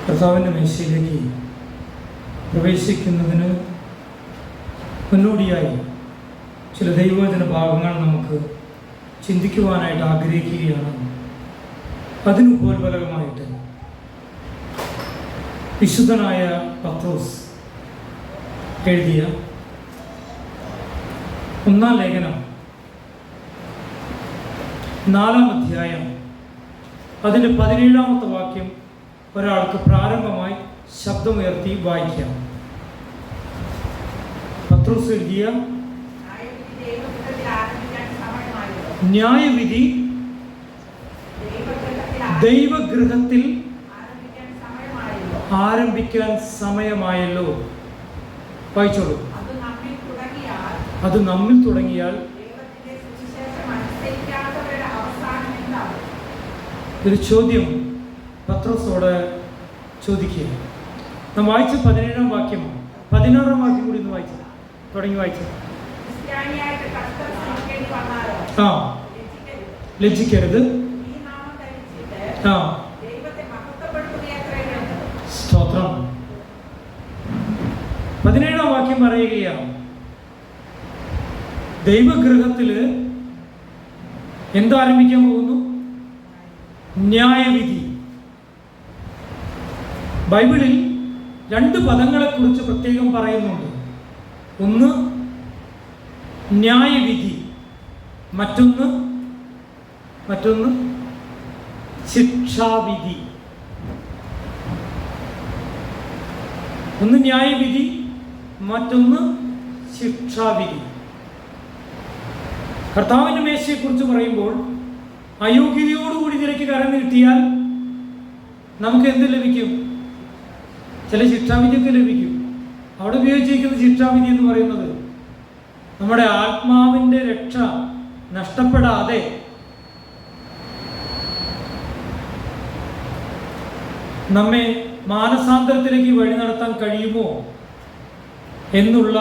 കർത്താവിൻ്റെ മേശയിലേക്ക് പ്രവേശിക്കുന്നതിന് മുന്നോടിയായി ചില ദൈവവചന ഭാഗങ്ങൾ നമുക്ക് ചിന്തിക്കുവാനായിട്ട് ആഗ്രഹിക്കുകയാണ്. അതിനുപോൽഫലകമായിട്ട് വിശുദ്ധനായ പത്രോസ് എഴുതിയ 1-ാം ലേഖനം 4-ാം അധ്യായം അതിൻ്റെ 17-ാമത്തെ വാക്യം ഒരാൾക്ക് പ്രാരംഭമായി ശബ്ദമുയർത്തി വായിക്കാം. പത്രോസ് എഴുതിയ ന്യായവിധി ദൈവഗൃഹത്തിൽ ആരംഭിക്കാൻ സമയമായല്ലോ. വായിച്ചോളൂ. അത് നമ്മിൽ തുടങ്ങിയാൽ ഒരു ചോദ്യം പത്രോസോട് ചോദിക്കുക. നാം വായിച്ച 17-ാം വാക്യം 16-ാം വാക്യം കൂടി ഒന്ന് വായിച്ചു തുടങ്ങി വായിച്ചു. ലജ്ജിക്കരുത്. സ്തോത്രം. 17-ാം വാക്യം പറയുകയാണ്, ദൈവഗൃഹത്തില് എന്താരംഭിക്കാൻ പോകുന്നു? ന്യായവിധി. ബൈബിളിൽ 2 പദങ്ങളെക്കുറിച്ച് പ്രത്യേകം പറയുന്നുണ്ട്. ഒന്ന് ന്യായവിധി, മറ്റൊന്ന് ശിക്ഷാവിധി. ഒന്ന് ന്യായവിധി, മറ്റൊന്ന് ശിക്ഷാവിധി. കർത്താവിൻ്റെ മേശയെക്കുറിച്ച് പറയുമ്പോൾ അയോഗ്യതയോടുകൂടി നിരക്ക് കരം നീട്ടിയാൽ നമുക്ക് എന്ത് ലഭിക്കും? ചില ശിക്ഷാവിധിയൊക്കെ ലഭിക്കും. അവിടെ ഉപയോഗിച്ചിരിക്കുന്ന ശിക്ഷാവിധി എന്ന് പറയുന്നത് നമ്മുടെ ആത്മാവിൻ്റെ രക്ഷ നഷ്ടപ്പെടാതെ നമ്മെ മാനസാന്തരത്തിലേക്ക് വഴി നടത്താൻ കഴിയുമോ എന്നുള്ള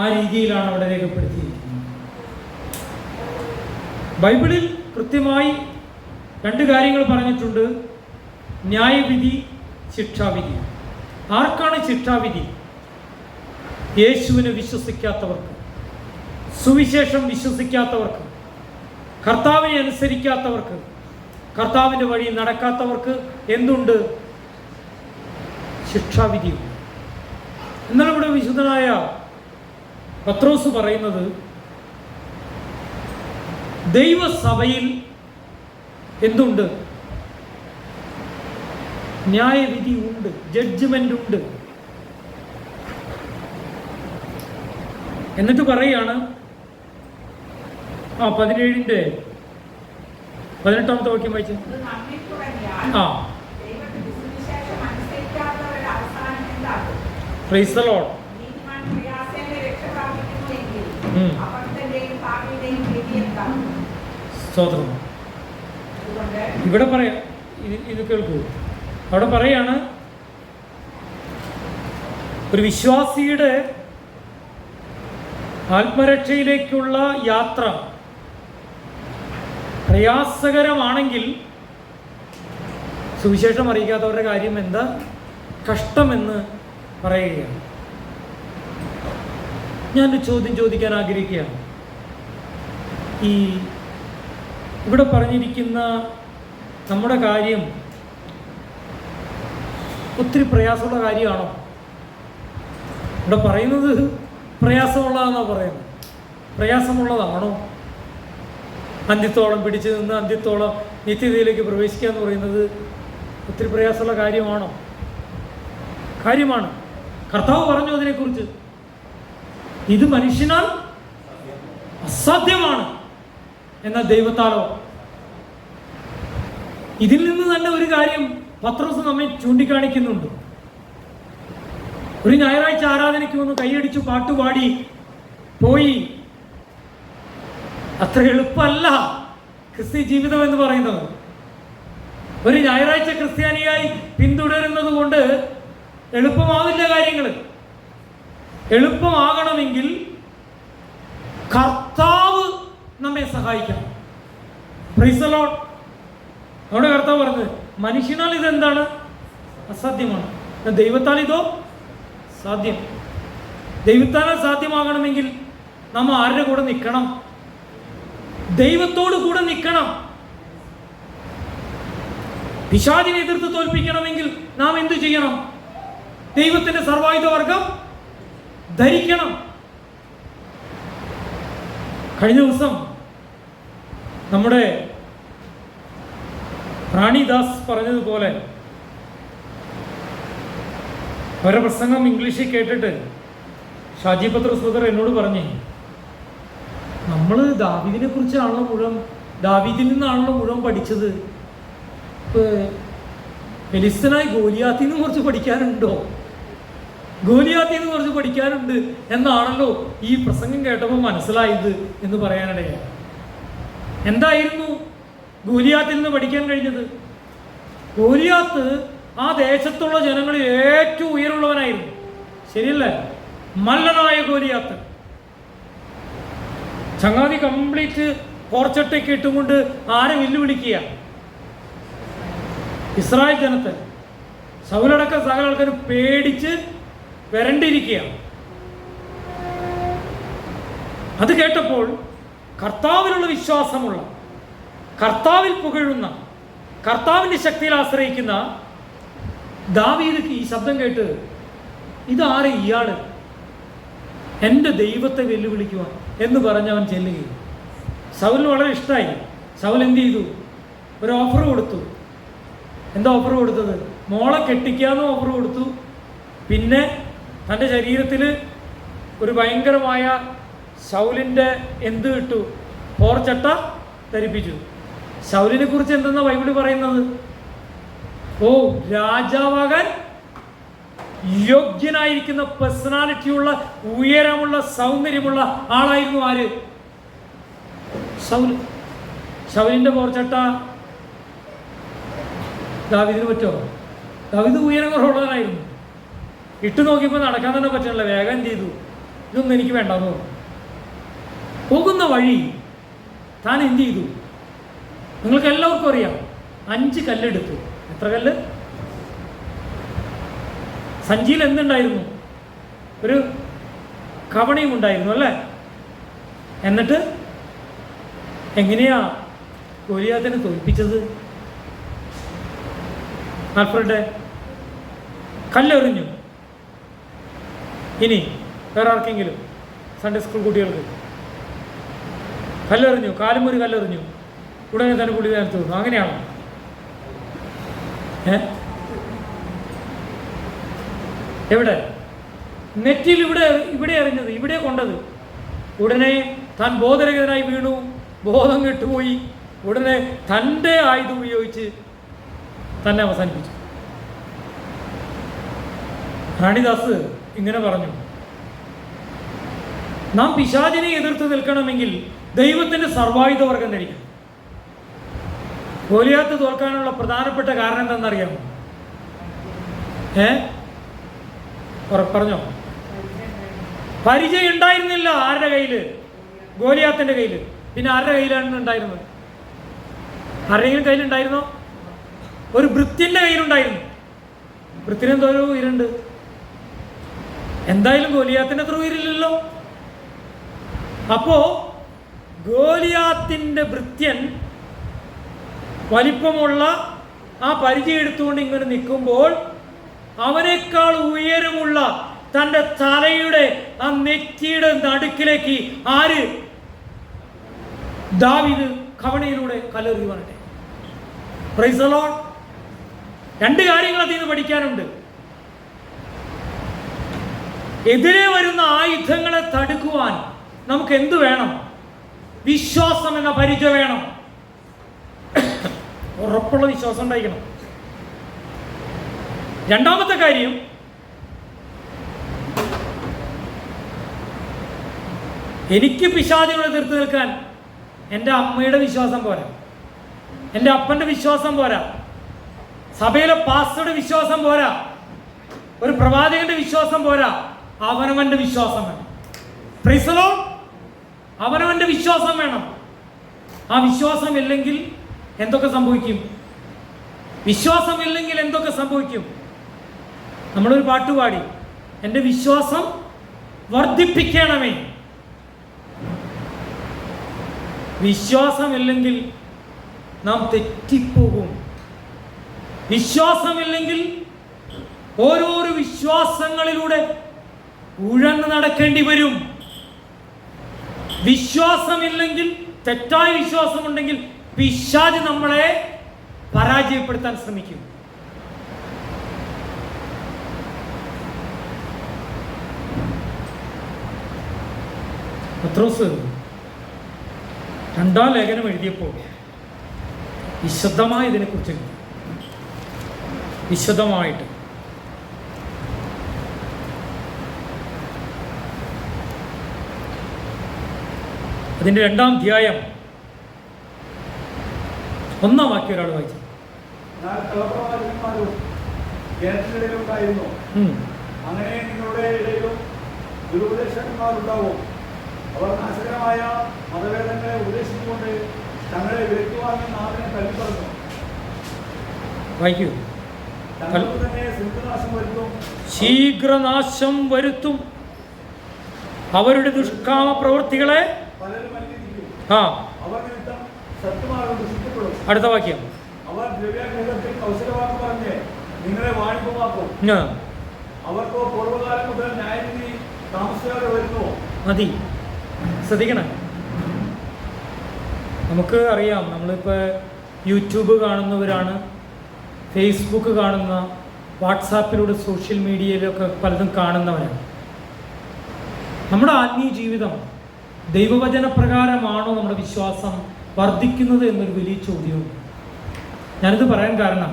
ആ രീതിയിലാണ് അവിടെ രേഖപ്പെടുത്തിയിരിക്കുന്നത്. ബൈബിളിൽ കൃത്യമായി 2 കാര്യങ്ങൾ പറഞ്ഞിട്ടുണ്ട്: ന്യായവിധി, ശിക്ഷാവിധി. ആർക്കാണ് ശിക്ഷാവിധി? യേശുവിനെ വിശ്വസിക്കാത്തവർക്ക്, സുവിശേഷം വിശ്വസിക്കാത്തവർക്ക്, കർത്താവിനെ അനുസരിക്കാത്തവർക്ക്, കർത്താവിൻ്റെ വഴി നടക്കാത്തവർക്ക് എന്തുണ്ട്? ശിക്ഷാവിധി. എന്നാൽ ഇവിടെ വിശുദ്ധനായ പത്രോസ് പറയുന്നത് ദൈവസഭയിൽ എന്തുണ്ട്? ന്യായവിധി ഉണ്ട്, ജഡ്ജ്മെന്റ് ഉണ്ട്. എന്നിട്ട് പറയാണ് 17-ന്റെ 18-ാമത്തെ വാക്യം വായിച്ചു. Price the Lord. സ്തോത്രം. ഇവിടെ പറയാം, ഇത് കേൾക്കൂ. അവിടെ പറയാണ്, ഒരു വിശ്വാസിയുടെ ആത്മരക്ഷയിലേക്കുള്ള യാത്ര പ്രയാസകരമാണെങ്കിൽ സുവിശേഷം അറിയിക്കാത്തവരുടെ കാര്യം എന്താ കഷ്ടമെന്ന് പറയുകയാണ്. ഞാനൊരു ചോദ്യം ചോദിക്കാൻ ആഗ്രഹിക്കുകയാണ്. ഈ ഇവിടെ പറഞ്ഞിരിക്കുന്ന നമ്മുടെ കാര്യം ഒത്തിരി പ്രയാസമുള്ള കാര്യമാണോ? ഇവിടെ പറയുന്നത് പ്രയാസമുള്ളതാണോ പറയുന്നത്? പ്രയാസമുള്ളതാണോ? അന്ത്യത്തോളം പിടിച്ചു നിന്ന് അന്ത്യത്തോളം നിത്യതയിലേക്ക് പ്രവേശിക്കുക എന്ന് പറയുന്നത് ഒത്തിരി പ്രയാസമുള്ള കാര്യമാണോ? കാര്യമാണ്. കർത്താവ് പറഞ്ഞു അതിനെക്കുറിച്ച്, ഇത് മനുഷ്യനാൽ അസാധ്യമാണ്, എന്നാൽ ദൈവത്താലോ. ഇതിൽ നിന്ന് തന്നെ ഒരു കാര്യം പത്രോസ് നമ്മെ ചൂണ്ടിക്കാണിക്കുന്നുണ്ട്. ഒരു ഞായറാഴ്ച ആരാധനയ്ക്ക് വന്ന് കൈയടിച്ചു പാട്ടുപാടി പോയി അത്ര എളുപ്പമല്ല ക്രിസ്ത്യ ജീവിതം എന്ന് പറയുന്നത്. ഒരു ഞായറാഴ്ച ക്രിസ്ത്യാനിയായി പിന്തുടരുന്നത് കൊണ്ട് എളുപ്പമാവില്ല കാര്യങ്ങൾ. എളുപ്പമാകണമെങ്കിൽ കർത്താവ് നമ്മെ സഹായിക്കണം. Price the Lord. അവിടെ കർത്താവ് പറഞ്ഞത് മനുഷ്യനാൽ ഇതെന്താണ് അസാധ്യമാണ്. ദൈവത്താൽ ഇതോ സാധ്യം. ദൈവത്താൽ സാധ്യമാകണമെങ്കിൽ നാം ആരുടെ കൂടെ നിൽക്കണം? ദൈവത്തോട് കൂടെ നിൽക്കണം. പിശാചിനെ എതിർത്ത് തോൽപ്പിക്കണമെങ്കിൽ നാം എന്തു ചെയ്യണം? ദൈവത്തിന്റെ സർവായുധ വർഗം ധരിക്കണം. കഴിഞ്ഞ ദിവസം നമ്മുടെ റാണിദാസ് പറഞ്ഞതുപോലെ അവരുടെ പ്രസംഗം ഇംഗ്ലീഷിൽ കേട്ടിട്ട് ഷാജി പത്രോസ് ബ്രദർ എന്നോട് പറഞ്ഞേ, നമ്മൾ ദാവീദിനെ കുറിച്ചാണല്ലോ ദാവീദിൽ നിന്നാണല്ലോ മുഴുവൻ പഠിച്ചത്. ഫെലിസ്തീനായി ഗോലിയാത്തിൽ നിന്ന് കുറച്ച് പഠിക്കാനുണ്ടോ? ഗോലിയാത്തിൽ നിന്ന് കുറച്ച് പഠിക്കാനുണ്ട് എന്നാണല്ലോ ഈ പ്രസംഗം കേട്ടപ്പോൾ മനസ്സിലായത് എന്ന് പറയാനിടയാണ്. എന്തായിരുന്നു ഗോലിയാത്തിൽ നിന്ന് പഠിക്കാൻ കഴിഞ്ഞത്? ഗോലിയാത്ത് ആ ദേശത്തുള്ള ജനങ്ങളിൽ ഏറ്റവും ഉയരമുള്ളവനായിരുന്നു. ശരിയല്ലേ? മല്ലനായ ഗോലിയാത്ത്. ചങ്ങാതി കംപ്ലീറ്റ് പോർച്ചട്ടയ്ക്ക് ഇട്ടുകൊണ്ട് ആരെ വെല്ലുവിളിക്കുക? ഇസ്രായേൽ ജനത്തെ, ശൗലടക്കം സകല ആൾക്കാരും പേടിച്ച് വരണ്ടിരിക്കുക. അത് കേട്ടപ്പോൾ കർത്താവിലുള്ള വിശ്വാസമുള്ള, കർത്താവിൽ പുകഴുന്ന, കർത്താവിൻ്റെ ശക്തിയിൽ ആശ്രയിക്കുന്ന ദാവീദ് ഈ ശബ്ദം കേട്ട്, ഇതാരെ ഇയാള് എൻ്റെ ദൈവത്തെ വെല്ലുവിളിക്കുവാൻ എന്ന് പറഞ്ഞ് അവൻ ചെല്ലുകയും ശൗലിന് വളരെ ഇഷ്ടമായി. ശൗൽ എന്ത് ചെയ്തു? ഒരു ഓഫർ കൊടുത്തു. എന്താ ഓഫർ കൊടുത്തത്? മോളെ കെട്ടിക്കാന്ന് ഓഫർ കൊടുത്തു. പിന്നെ തൻ്റെ ശരീരത്തിൽ ഒരു ഭയങ്കരമായ ശൗലിൻ്റെ എന്ത് ഇട്ടു? പോർച്ചട്ട ധരിപ്പിച്ചു. ശൗലിനെ കുറിച്ച് എന്തെന്നാ ബൈബിളിൽ പറയുന്നത്? ഓ, രാജാവാകാൻ യോഗ്യനായിരിക്കുന്ന പേഴ്സണാലിറ്റിയുള്ള, ഉയരമുള്ള, സൗന്ദര്യമുള്ള ആളായിരുന്നു ആര്? ശൗല്. ശൗലിൻ്റെ പോർച്ചട്ട ദാവീദിന് പറ്റുമോ? ദാവീദ് ഉയരം കുറവുള്ളവനായിരുന്നു. ഇട്ട് നോക്കിയപ്പോൾ നടക്കാൻ തന്നെ പറ്റണില്ല. വേഗം എന്ത് ചെയ്തു? ഇതൊന്നും എനിക്ക് വേണ്ടെന്ന് പറഞ്ഞു. പോകുന്ന വഴി താൻ എന്ത് ചെയ്തു? നിങ്ങൾക്ക് എല്ലാവർക്കും അറിയാം, 5 കല്ലെടുത്തു. എത്ര കല്ല്? സഞ്ചിയിൽ എന്തുണ്ടായിരുന്നു? ഒരു കവണയും ഉണ്ടായിരുന്നു അല്ലേ? എന്നിട്ട് എങ്ങനെയാ ഗോലിയാത്തിനെ തോൽപ്പിച്ചത്? ആൽഫ്രഡ് കല്ലെറിഞ്ഞു. ഇനി വേറെ ആർക്കെങ്കിലും സൺഡേ സ്കൂൾ കുട്ടികൾക്ക് കല്ലെറിഞ്ഞു, കാലും ഒരു കല്ലെറിഞ്ഞു, ഉടനെ തന്നെ പുള്ളി നേരത്തെ തോന്നുന്നു. അങ്ങനെയാണോ? എവിടെ? നെറ്റിൽ ഇവിടെ എറിഞ്ഞത്, ഇവിടെ കൊണ്ടത്. ഉടനെ താൻ ബോധരഹിതനായി വീണു, ബോധം കെട്ടുപോയി. ഉടനെ തൻ്റെ ആയുധം ഉപയോഗിച്ച് തന്നെ അവസാനിപ്പിച്ചു. റാണിദാസ് ഇങ്ങനെ പറഞ്ഞു, നാം പിശാചിനെ എതിർത്ത് നിൽക്കണമെങ്കിൽ ദൈവത്തിൻ്റെ സർവായുധ വർഗം ധരിക്കണം. ഗോലിയാത്ത് തോൽക്കാനുള്ള പ്രധാനപ്പെട്ട കാരണം എന്താണെന്നറിയാമോ? പറഞ്ഞോ? പരിചയം ഉണ്ടായിരുന്നില്ല ആരുടെ കയ്യിൽ? ഗോലിയാത്തിൻ്റെ കയ്യിൽ. പിന്നെ ആരുടെ കയ്യിലാണ് ഉണ്ടായിരുന്നത്? ആരുടെയെങ്കിലും കയ്യിലുണ്ടായിരുന്നോ? ഒരു ഭൃത്യൻ്റെ കയ്യിലുണ്ടായിരുന്നു. ഭൃത്യനെന്തോ ഒരു ഉയരുണ്ട്. എന്തായാലും ഗോലിയാത്തിൻ്റെ അത്ര ഉയരില്ലല്ലോ. അപ്പോ ഗോലിയാത്തിൻ്റെ ഭൃത്യൻ വലിപ്പമുള്ള ആ പരിചയം എടുത്തുകൊണ്ട് ഇങ്ങനെ നിൽക്കുമ്പോൾ അവനേക്കാൾ ഉയരമുള്ള തൻ്റെ തലയുടെ ആ നെറ്റിയുടെ നടുക്കിലേക്ക് ആര്? ദാവീദ് കവണയിലൂടെ കല്ലെറിയുവാനായിട്ട്. Praise the Lord. 2 കാര്യങ്ങൾ അതിൽ നിന്ന് പഠിക്കാനുണ്ട്. എതിരെ വരുന്ന ആയുധങ്ങളെ തടുക്കുവാൻ നമുക്ക് എന്ത് വേണം? വിശ്വാസം എന്ന പരിചയം വേണം. ഉറപ്പുള്ള വിശ്വാസം ഉണ്ടായിരിക്കണം. രണ്ടാമത്തെ കാര്യം, എനിക്ക് പിശാചുകളെ എതിർത്ത് നിൽക്കാൻ എൻ്റെ അമ്മയുടെ വിശ്വാസം പോരാ, എൻ്റെ അപ്പൻ്റെ വിശ്വാസം പോരാ, സഭയിലെ പാസ്റ്ററുടെ വിശ്വാസം പോരാ, ഒരു പ്രവാചകന്റെ വിശ്വാസം പോരാ, അവനവൻ്റെ വിശ്വാസം വേണം. Price the Lord. അവനവൻ്റെ വിശ്വാസം വേണം. ആ വിശ്വാസമില്ലെങ്കിൽ എന്തൊക്കെ സംഭവിക്കും? വിശ്വാസമില്ലെങ്കിൽ എന്തൊക്കെ സംഭവിക്കും? നമ്മളൊരു പാട്ട് പാടി, എൻ്റെ വിശ്വാസം വർദ്ധിപ്പിക്കണമേ. വിശ്വാസമില്ലെങ്കിൽ നാം തെറ്റിപ്പോകും. വിശ്വാസമില്ലെങ്കിൽ ഓരോരോ വിശ്വാസങ്ങളിലൂടെ ഉഴന്ന് നടക്കേണ്ടി വരും. വിശ്വാസമില്ലെങ്കിൽ, തെറ്റായ വിശ്വാസമുണ്ടെങ്കിൽ പിശാച് നമ്മളെ പരാജയപ്പെടുത്താൻ ശ്രമിക്കും. പത്രോസ് 2-ാം ലേഖനം എഴുതിയപ്പോൾ വിശദമായി ഇതിനെക്കുറിച്ച് എഴുതി. വിശദമായിട്ട് അതിൻ്റെ 2-ാം അധ്യായം 1-ാം വാക്യം ഒരാൾ വായിച്ചു. അങ്ങനെ നിങ്ങളുടെ ഇടയിലും ദുരുപദേശകന്മാരുണ്ടാവും. അവർ നാശകരമായ മതവേദങ്ങളെ ഉപദേശിച്ചുകൊണ്ട് തങ്ങളെ വിലക്ക് വാങ്ങി നാടിനെ തല്ലിപ്പറഞ്ഞു. വായിക്കൂ. തങ്ങൾക്ക് തന്നെ ശീഘ്രനാശം വരുത്തും. അവരുടെ ദുഷ്കാമ പ്രവൃത്തികളെ പലരും അംഗീകരിക്കും. അവർ നിമിത്തം സത്യമാർഗം ദുഷിക്കപ്പെടും. അടുത്ത വാക്യം. അവർ ദ്രവ്യാഗ്രഹത്തിൽ കൗശലവാക്ക് പറഞ്ഞ് നിങ്ങളെ വാണിഭമാക്കും. അവർക്കോ പൂർവ്വകാലം മുതൽ ന്യായവിധി താമസിയാതെ വരുന്നു. മതി, ശ്രദ്ധിക്കണം. നമുക്ക് അറിയാം, നമ്മളിപ്പോൾ യൂട്യൂബ് കാണുന്നവരാണ്, ഫേസ്ബുക്ക് കാണുന്ന, വാട്സാപ്പിലൂടെ സോഷ്യൽ മീഡിയയിലൊക്കെ പലതും കാണുന്നവരാണ്. നമ്മുടെ ആത്മീയ ജീവിതം ദൈവവചനപ്രകാരമാണോ നമ്മുടെ വിശ്വാസം വർദ്ധിക്കുന്നത് എന്നൊരു വലിയ ചോദ്യമുണ്ട്. ഞാനിത് പറയാൻ കാരണം,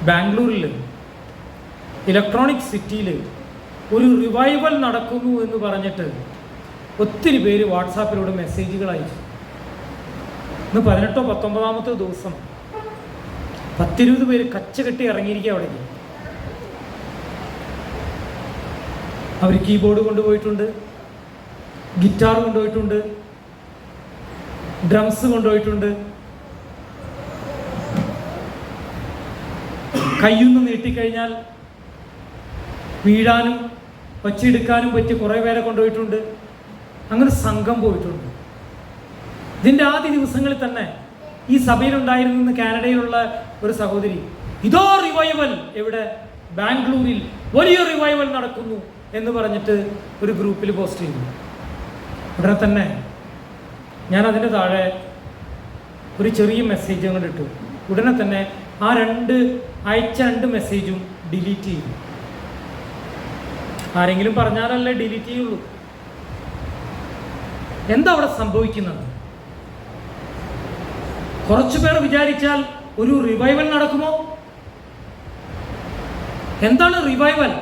ബാംഗ്ലൂരിൽ ഇലക്ട്രോണിക് സിറ്റിയിൽ ഒരു റിവൈവൽ നടക്കുന്നു എന്ന് പറഞ്ഞിട്ട് ഒത്തിരി പേര് വാട്സാപ്പിലൂടെ മെസ്സേജുകൾ അയച്ചു. ഇന്ന് 18-ഓ 19-ാമത്തെ ദിവസം 10-20 പേര് കച്ചകെട്ടി ഇറങ്ങിയിരിക്കുക അവിടേക്ക്. അവർ കീബോർഡ് കൊണ്ടുപോയിട്ടുണ്ട്, ഗിറ്റാർ കൊണ്ടുപോയിട്ടുണ്ട്, ഡ്രംസ് കൊണ്ടുപോയിട്ടുണ്ട്. കയ്യൊന്ന് നീട്ടിക്കഴിഞ്ഞാൽ വീഴാനും ഒച്ചയെടുക്കാനും പറ്റി കുറേ പേരെ കൊണ്ടുപോയിട്ടുണ്ട്. അങ്ങനെ സംഘം പോയിട്ടുണ്ട്. ഇതിൻ്റെ ആദ്യ ദിവസങ്ങളിൽ തന്നെ ഈ സഭയിലുണ്ടായിരുന്ന കാനഡയിലുള്ള ഒരു സഹോദരി, ഇതോ റിവൈവൽ, എവിടെ, ബാംഗ്ലൂരിൽ വലിയ റിവൈവൽ നടക്കുന്നു എന്ന് പറഞ്ഞിട്ട് ഒരു ഗ്രൂപ്പിൽ പോസ്റ്റ് ചെയ്തു. ഉടനെ തന്നെ ഞാൻ അതിൻ്റെ താഴെ ഒരു ചെറിയ മെസ്സേജ് അങ്ങോട്ട് ഇട്ടു. ഉടനെ തന്നെ ആ അയച്ച 2 മെസ്സേജും ഡിലീറ്റ് ചെയ്തു. ആരെങ്കിലും പറഞ്ഞാലല്ലേ ഡിലീറ്റ് ചെയ്യുള്ളൂ. എന്താ അവിടെ സംഭവിക്കുന്നത്? കുറച്ചു പേർ വിചാരിച്ചാൽ ഒരു റിവൈവൽ നടക്കുമോ? എന്താണ് റിവൈവൽ?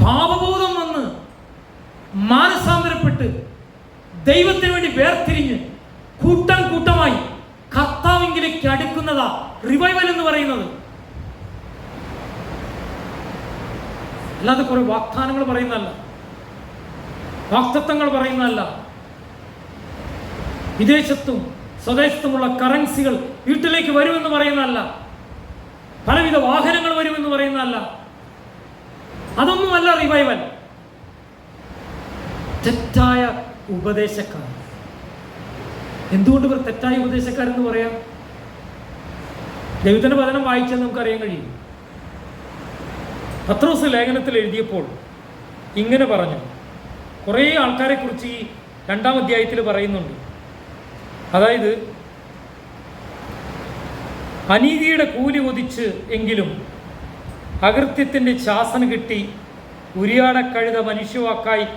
പാപബോധം വന്ന് മാനസാന്തരപ്പെട്ട് ദൈവത്തിന് വേണ്ടി വേർതിരിഞ്ഞ് കൂട്ടം കൂട്ടമായി കർത്താവിലേക്ക് അടുക്കുന്നതാ റിവൈവൽ എന്ന് പറയുന്നത്. അല്ലാതെ കുറെ വാഗ്ദാനങ്ങൾ പറയുന്നതല്ല, വാഗ്ദത്തങ്ങൾ പറയുന്നതല്ല. വിദേശത്തും സ്വദേശത്തുമുള്ള കറൻസികൾ വീട്ടിലേക്ക് വരുമെന്ന് പറയുന്നതല്ല, പലവിധ വാഹനങ്ങൾ വരുമെന്ന് പറയുന്നതല്ല. അതൊന്നുമല്ല റിവൈവൽ. തെറ്റായ ഉപദേശക്കാർ. എന്തുകൊണ്ട് ഇവർ തെറ്റായ ഉപദേശക്കാരെന്ന് പറയാം? ദൈവത്തിന്റെ വചനം വായിച്ചാൽ നമുക്കറിയാൻ കഴിയും. പത്രോസ് ലേഖനത്തിൽ എഴുതിയപ്പോൾ ഇങ്ങനെ പറഞ്ഞു. കുറേ ആൾക്കാരെ കുറിച്ച് ഈ 2-ാം അധ്യായത്തിൽ പറയുന്നുണ്ട്. അതായത്, അനീതിയുടെ കൂലി കൊതിച്ച് എങ്കിലും അകൃത്യത്തിൻ്റെ ശാസന കിട്ടി ഉരിയാടക്കഴുത മനുഷ്യവാക്കായി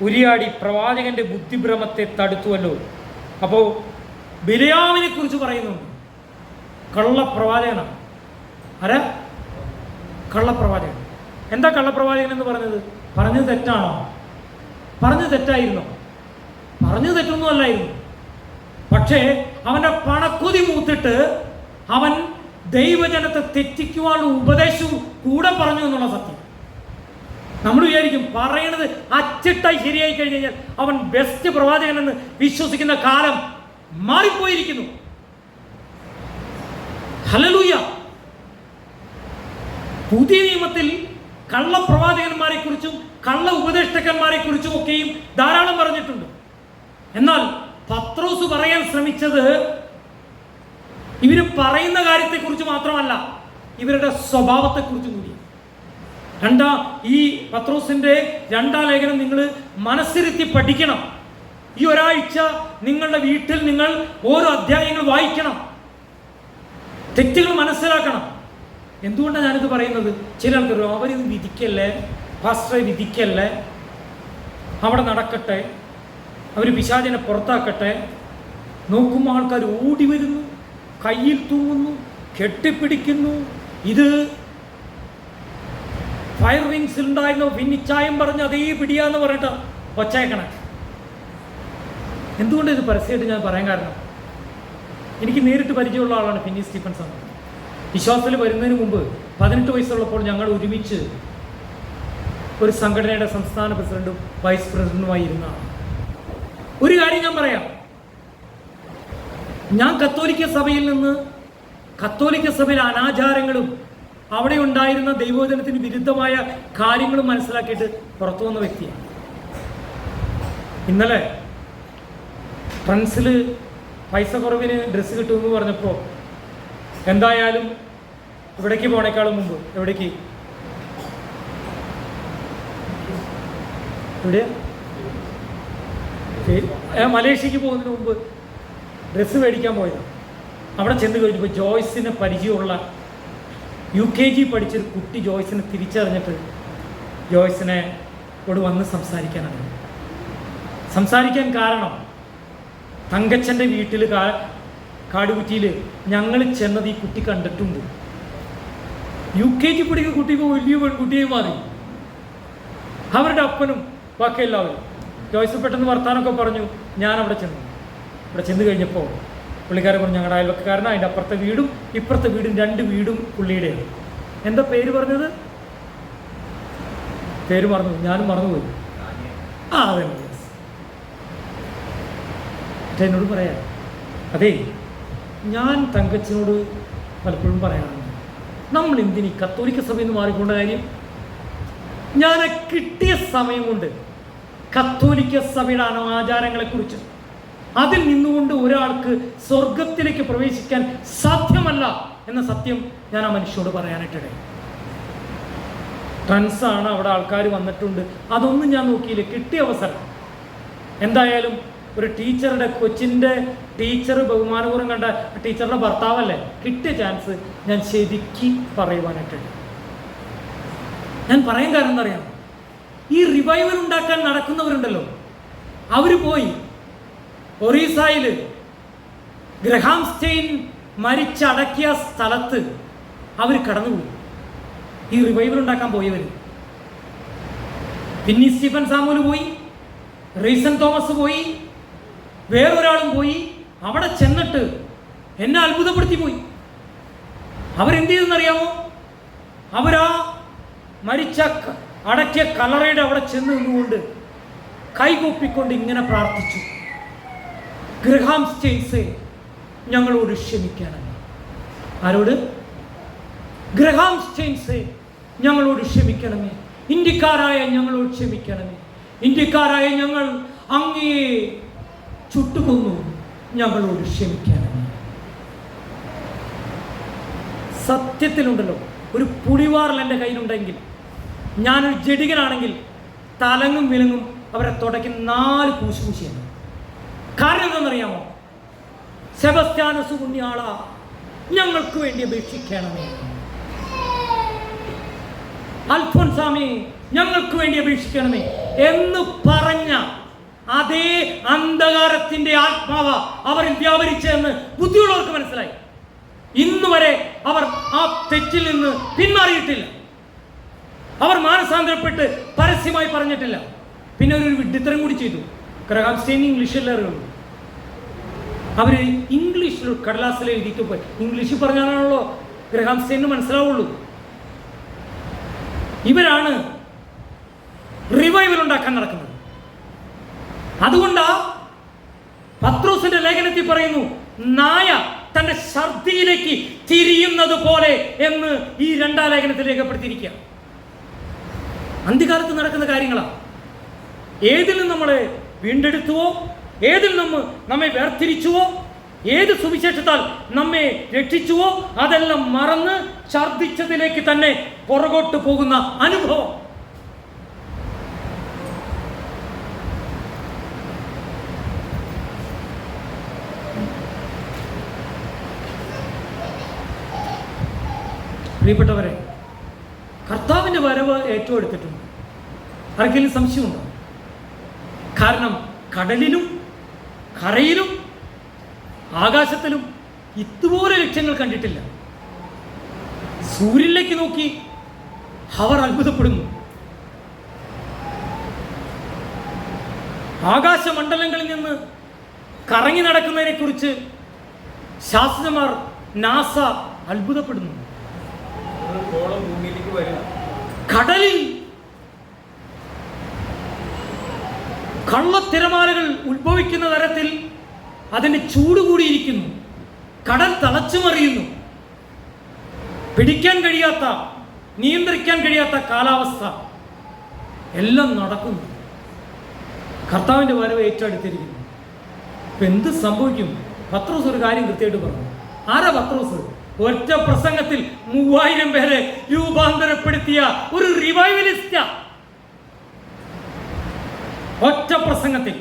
ഉരിയാടി പ്രവാചകന്റെ ബുദ്ധിഭ്രമത്തെ തടുത്തുവല്ലോ. അപ്പോൾ ബിലയാമിനെ കുറിച്ച് പറയുന്നുണ്ട്. കള്ളപ്രവാചകനാണ്. ആരാ? കള്ളപ്രവാചകൻ. എന്താ കള്ളപ്രവാചകൻ എന്ന് പറഞ്ഞത്? പറഞ്ഞത് തെറ്റാണോ? പറഞ്ഞത് തെറ്റായിരുന്നോ? പറഞ്ഞത് തെറ്റൊന്നും അല്ലായിരുന്നു. പക്ഷേ അവൻ്റെ പണക്കൊതി മൂത്തിട്ട് അവൻ ദൈവജനത്തെ തെറ്റിക്കുവാനുള്ള ഉപദേശവും കൂടെ പറഞ്ഞു എന്നുള്ള സത്യം. നമ്മൾ വിചാരിക്കും പറയണത് അച്ചിട്ടായി ശരിയായി കഴിഞ്ഞ് കഴിഞ്ഞാൽ അവൻ ബെസ്റ്റ് പ്രവാചകനെന്ന് വിശ്വസിക്കുന്ന കാലം മാറിപ്പോയിരിക്കുന്നു. ഹല്ലേലൂയ. പുതിയ നിയമത്തിൽ കള്ളപ്രവാചകന്മാരെ കുറിച്ചും കള്ള ഉപദേഷ്ടാക്കന്മാരെ കുറിച്ചും ഒക്കെയും ധാരാളം പറഞ്ഞിട്ടുണ്ട്. എന്നാൽ പത്രോസ് പറയാൻ ശ്രമിച്ചത് ഇവർ പറയുന്ന കാര്യത്തെക്കുറിച്ച് മാത്രമല്ല, ഇവരുടെ സ്വഭാവത്തെക്കുറിച്ചും കൂടി. ഈ പത്രോസിന്റെ 2-ാം ലേഖനം നിങ്ങൾ മനസ്സിരുത്തി പഠിക്കണം. ഈ ഒരാഴ്ച നിങ്ങളുടെ വീട്ടിൽ നിങ്ങൾ ഓരോ അധ്യായങ്ങൾ വായിക്കണം, തെറ്റുകൾ മനസ്സിലാക്കണം. എന്തുകൊണ്ടാണ് ഞാനിത് പറയുന്നത്? ചില ആൾക്കാർ അവരിത് വിധിക്കല്ലേ, പാസ്റ്ററെ വിധിക്കല്ലേ, അവിടെ നടക്കട്ടെ, അവർ പിശാചിനെ പുറത്താക്കട്ടെ. നോക്കുമ്പോൾ ആൾക്കാർ ഓടി വരുന്നു, കയ്യിൽ തൂങ്ങുന്നു, കെട്ടിപ്പിടിക്കുന്നു. ഇത് ഫയർ വിങ്സിൽ ഉണ്ടായിരുന്ന വിന്നിച്ചായം പറഞ്ഞ് അതേ പിടിയാന്ന് പറഞ്ഞിട്ട് ഒച്ചയക്കണേ. എന്തുകൊണ്ട് ഇത് പരസ്യമായിട്ട് ഞാൻ പറയാൻ കാരണം, എനിക്ക് നേരിട്ട് പരിചയമുള്ള ആളാണ് ഫിന്നി സ്റ്റീഫൻസൺ. വിശ്വാസത്തിൽ വരുന്നതിന് മുമ്പ് 18 വയസ്സുള്ളപ്പോൾ ഞങ്ങൾ ഒരുമിച്ച് ഒരു സംഘടനയുടെ സംസ്ഥാന പ്രസിഡന്റും വൈസ് പ്രസിഡന്റുമായി ഇരുന്നതാണ്. ഒരു കാര്യം ഞാൻ പറയാം, ഞാൻ കത്തോലിക്ക സഭയിൽ നിന്ന് കത്തോലിക്ക സഭയിലെ അനാചാരങ്ങളും അവിടെ ഉണ്ടായിരുന്ന ദൈവവചനത്തിന് വിരുദ്ധമായ കാര്യങ്ങളും മനസ്സിലാക്കിയിട്ട് പുറത്തു വന്ന വ്യക്തിയാണ്. ഇന്നലെ ട്രെൻഡ്സിൽ പൈസ കുറവിന് ഡ്രസ്സ് കിട്ടുമെന്ന് പറഞ്ഞപ്പോൾ എന്തായാലും ഇവിടേക്ക് പോണേക്കാളും മുമ്പ് എവിടേക്ക് മലേഷ്യക്ക് പോകുന്നതിന് മുമ്പ് ഡ്രസ്സ് മേടിക്കാൻ പോയത്. അവിടെ ചെന്ന് കഴിഞ്ഞപ്പോൾ ജോയ്സിനെ പരിചയമുള്ള UKG പഠിച്ചൊരു കുട്ടി ജോയ്സിനെ തിരിച്ചറിഞ്ഞിട്ട് ജോയ്സിനെ ഇവിടെ വന്ന് സംസാരിക്കാൻ കാരണം തങ്കച്ചൻ്റെ വീട്ടിൽ കാടുകുറ്റിയിൽ ഞങ്ങൾ ചെന്നത് ഈ കുട്ടി കണ്ടിട്ടുണ്ട്. UKG പഠിക്കുന്ന കുട്ടിക്ക് വലിയ പെൺകുട്ടിയെ മാറി. അവരുടെ അപ്പനും ബാക്കി എല്ലാവരും ജോയ്സ് പെട്ടെന്ന് വർത്താനമൊക്കെ പറഞ്ഞു. ഞാനവിടെ ചെന്ന് കഴിഞ്ഞപ്പോൾ പുള്ളിക്കാരൻ പറഞ്ഞു ഞങ്ങളുടെ അയൽവക്കാരനാണ്, അതിൻ്റെ അപ്പുറത്തെ വീടും ഇപ്പുറത്തെ വീടും 2 വീടും പുള്ളിയുടെയാണ്. എന്താ പേര് പറഞ്ഞത്? പേര് മറന്നു, ഞാനും മറന്നുപോയി. അതെ, എന്നോട് പറയാം. അതേ, ഞാൻ തങ്കച്ചനോട് പലപ്പോഴും പറയാറുണ്ട്, നമ്മൾ എന്തിനീ കത്തോലിക്ക സഭയിൽ നിന്ന് മാറിക്കൊണ്ട കാര്യം? ഞാൻ കിട്ടിയ സമയം കൊണ്ട് കത്തോലിക്ക സഭയുടെ അനാചാരങ്ങളെക്കുറിച്ച് അതിൽ നിന്നുകൊണ്ട് ഒരാൾക്ക് സ്വർഗത്തിലേക്ക് പ്രവേശിക്കാൻ സാധ്യമല്ല എന്ന സത്യം ഞാൻ ആ മനുഷ്യനോട് പറയാനായിട്ടിടേ. ട്രൻസാണ്, അവിടെ ആൾക്കാർ വന്നിട്ടുണ്ട്, അതൊന്നും ഞാൻ നോക്കിയില്ല. കിട്ടിയ അവസരം എന്തായാലും ഒരു ടീച്ചറുടെ കൊച്ചിൻ്റെ ടീച്ചർ ബഹുമാനപൂർവ്വം കണ്ട ടീച്ചറുടെ ഭർത്താവല്ലേ, കിട്ടിയ ചാൻസ് ഞാൻ ശരിക്ക് പറയുവാനായിട്ടുണ്ട്. ഞാൻ പറയാൻ കാരണം എന്താ അറിയാം, ഈ റിവൈവൽ ഉണ്ടാക്കാൻ നടക്കുന്നവരുണ്ടല്ലോ, അവർ പോയി ഒറീസയിൽ ഗ്രഹാം സ്റ്റെയിൻ മരിച്ചടക്കിയ സ്ഥലത്ത് അവർ കടന്നുപോയി. ഈ റിവൈവൽ ഉണ്ടാക്കാൻ പോയവർ ഫിന്നി സ്റ്റീഫൻ സാമുവൽ പോയി, റീസൺ തോമസ് പോയി, വേറൊരാളും പോയി. അവിടെ ചെന്നിട്ട് എന്നെ അത്ഭുതപ്പെടുത്തി പോയി. അവരെന്ത് ചെയ്തെന്നറിയാമോ? അവരാ മരിച്ച അടക്കിയ കല്ലറയുടെ അവിടെ ചെന്ന് നിന്നുകൊണ്ട് കൈകൂപ്പിക്കൊണ്ട് ഇങ്ങനെ പ്രാർത്ഥിച്ചു, ഗ്രഹാം സ്റ്റെയിൻസേ ഞങ്ങളോട് ക്ഷമിക്കണം. ആരോട്? ഗ്രഹാം സ്റ്റെയിൻസേ ഞങ്ങളോട് ക്ഷമിക്കണമേ, ഇന്ത്യക്കാരായ ഞങ്ങളോട് ക്ഷമിക്കണമേ, ഇന്ത്യക്കാരായ ഞങ്ങൾ അങ്ങയെ ചുട്ടുകൊന്നു, ഞങ്ങളോട് ക്ഷമിക്കണമേ. സത്യത്തിലുണ്ടല്ലോ, ഒരു പുളിവാറിൽ എൻ്റെ കയ്യിലുണ്ടെങ്കിൽ, ഞാനൊരു ജഡികനാണെങ്കിൽ തലങ്ങും വിലങ്ങും അവരെ തുടക്കി 4 പൂശിയാണ്. കാരണം എന്താണെന്നറിയാമോ? സെബസ്ത്യാനോസ് പുണ്യാള ഞങ്ങൾക്ക് വേണ്ടി അപേക്ഷിക്കണമേ, അൽഫോൻസാമേ ഞങ്ങൾക്ക് വേണ്ടി അപേക്ഷിക്കണമേ എന്ന് പറഞ്ഞ അതേ അന്ധകാരത്തിന്റെ ആത്മാവ അവരിൽ വ്യാപരിച്ചെന്ന് ബുദ്ധിയുള്ളവർക്ക് മനസ്സിലായി. ഇന്ന് വരെ അവർ ആ തെറ്റിൽ നിന്ന് പിന്മാറിയിട്ടില്ല. അവർ മാനസാന്തരപ്പെട്ട് പരസ്യമായി പറഞ്ഞിട്ടില്ല. പിന്നെ ഒരു വിഡ്ഢിത്തരം കൂടി ചെയ്തു. ഗ്രഹാം സ്റ്റെയിൻ ഇംഗ്ലീഷിൽ അറിയുള്ളൂ. അവർ ഇംഗ്ലീഷിൽ കടലാസിൽ എഴുതിയിട്ട് പോയി. ഇംഗ്ലീഷിൽ പറഞ്ഞാലാണല്ലോ ഗ്രഹാം സ്റ്റെയിന് മനസ്സിലാവുള്ളൂ. ഇവരാണ് റിവൈവൽ ഉണ്ടാക്കാൻ നടക്കുന്നത്. അതുകൊണ്ടാ പത്രോസിന്റെ ലേഖനത്തിൽ പറയുന്നു, നായ തന്റെ ഛർദിയിലേക്ക് തിരിയുന്നത് പോലെ എന്ന് ഈ 2-ാം ലേഖനത്തിൽ രേഖപ്പെടുത്തിയിരിക്കുക. അന്ത്യകാലത്ത് നടക്കുന്ന കാര്യങ്ങളാണ്. ഏതിൽ നിന്ന് നമ്മളെ വീണ്ടെടുത്തുവോ, ഏതിൽ നിന്ന് നമ്മെ വേർതിരിച്ചുവോ, ഏത് സുവിശേഷത്താൽ നമ്മെ രക്ഷിച്ചുവോ അതെല്ലാം മറന്ന് ഛർദിച്ചതിലേക്ക് തന്നെ പുറകോട്ട് പോകുന്ന അനുഭവം. പ്രിയപ്പെട്ടവരെ, കർത്താവിൻ്റെ വരവ് ഏറ്റവും എടുത്തിട്ടുണ്ട്. ആർക്കെങ്കിലും സംശയമുണ്ടോ? കാരണം കടലിലും കരയിലും ആകാശത്തിലും ഇതുപോലെ ലക്ഷ്യങ്ങൾ കണ്ടിട്ടില്ല. സൂര്യനിലേക്ക് നോക്കി അവർ അത്ഭുതപ്പെടുന്നു. ആകാശമണ്ഡലങ്ങളിൽ നിന്ന് കറങ്ങി നടക്കുന്നതിനെ കുറിച്ച് ശാസ്ത്രജ്ഞന്മാർ നാസ അത്ഭുതപ്പെടുന്നു. കടലിൽ കള്ളത്തിരമാലകൾ ഉത്ഭവിക്കുന്ന തരത്തിൽ അതിന് ചൂട് കൂടിയിരിക്കുന്നു. കടൽ തിളച്ചു മറിയുന്നു. പിടിക്കാൻ കഴിയാത്ത, നിയന്ത്രിക്കാൻ കഴിയാത്ത കാലാവസ്ഥ എല്ലാം നടക്കുന്നു. കർത്താവിൻ്റെ വരവ് ഏറ്റെടുത്തിരിക്കുന്നു. ഇപ്പം എന്ത് സംഭവിക്കും? പത്രോസ് ഒരു കാര്യം കൃത്യമായിട്ട് പറഞ്ഞു. ആരാ പത്രോസ്? ഒറ്റ പ്രസംഗത്തിൽ 3000 പേരെ രൂപാന്തരപ്പെടുത്തിയ ഒരു റിവൈവലിസ്റ്റാ. ഒറ്റ പ്രസംഗത്തിൽ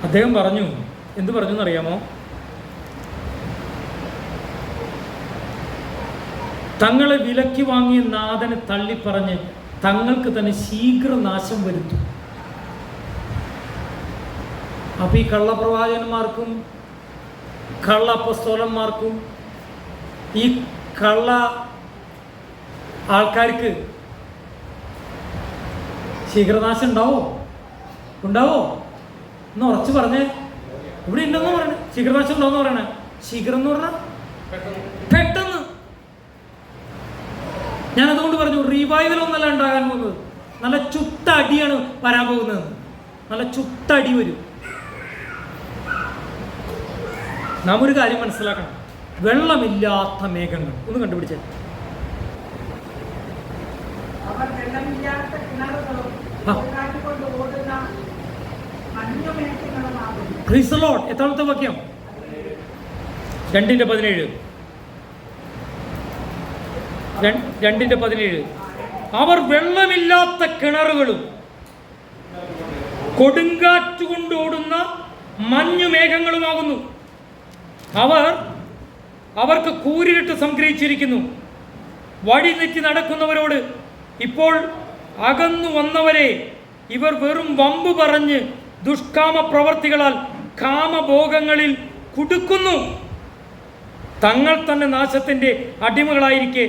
അദ്ദേഹം പറഞ്ഞു. എന്ത് പറഞ്ഞു എന്നറിയാമോ? തങ്ങളെ വിലക്കി വാങ്ങിയ നാഥനെ തള്ളിപ്പറഞ്ഞ് തങ്ങൾക്ക് തന്നെ ശീഘ്രനാശം വരുത്തും. അപ്പൊ ഈ കള്ളപ്രവാചകന്മാർക്കും കള്ള അപ്പസ്തോലന്മാർക്കും ഈ കള്ള ആൾക്കാർക്ക് ശീഘ്രനാശം ഉണ്ടാവോ എന്ന് ഉറച്ചു പറഞ്ഞേ. ഇവിടെ ഉണ്ടെന്ന് പറയണേ. ശീഘ്രനാശം ഉണ്ടാവെന്ന് പറയണേ. ശീഘ്രം എന്ന് പറഞ്ഞാൽ പെട്ടെന്ന്. ഞാൻ അതുകൊണ്ട് പറഞ്ഞു, റീവൈവൽ ഒന്നല്ല ഉണ്ടാകാൻ പോകുന്നത്, നല്ല ചുട്ട അടിയാണ് വരാൻ പോകുന്നത്. നല്ല ചുട്ട അടി വരും. നാം ഒരു കാര്യം മനസ്സിലാക്കണം. വെള്ളമില്ലാത്ത മേഘങ്ങൾ ഒന്ന് കണ്ടുപിടിച്ചേ. എത്രാമത്തെ വാക്യം? 2:17. 2:17. അവർ വെള്ളമില്ലാത്ത കിണറുകളും കൊടുങ്കാറ്റുകൊണ്ടോടുന്ന മഞ്ഞുമേഘങ്ങളുമാകുന്നു. അവർക്ക് കൂരിരുട്ട് സംഗ്രഹിച്ചിരിക്കുന്നു. വഴി തെറ്റി നടക്കുന്നവരോട് ഇപ്പോൾ അകന്നു വന്നവരെ ഇവർ വെറും വമ്പ് പറഞ്ഞ് ദുഷ്കാമ പ്രവർത്തികളാൽ കാമഭോഗങ്ങളിൽ കുടുക്കുന്നു. തങ്ങൾ തന്നെ നാശത്തിൻ്റെ അടിമകളായിരിക്കെ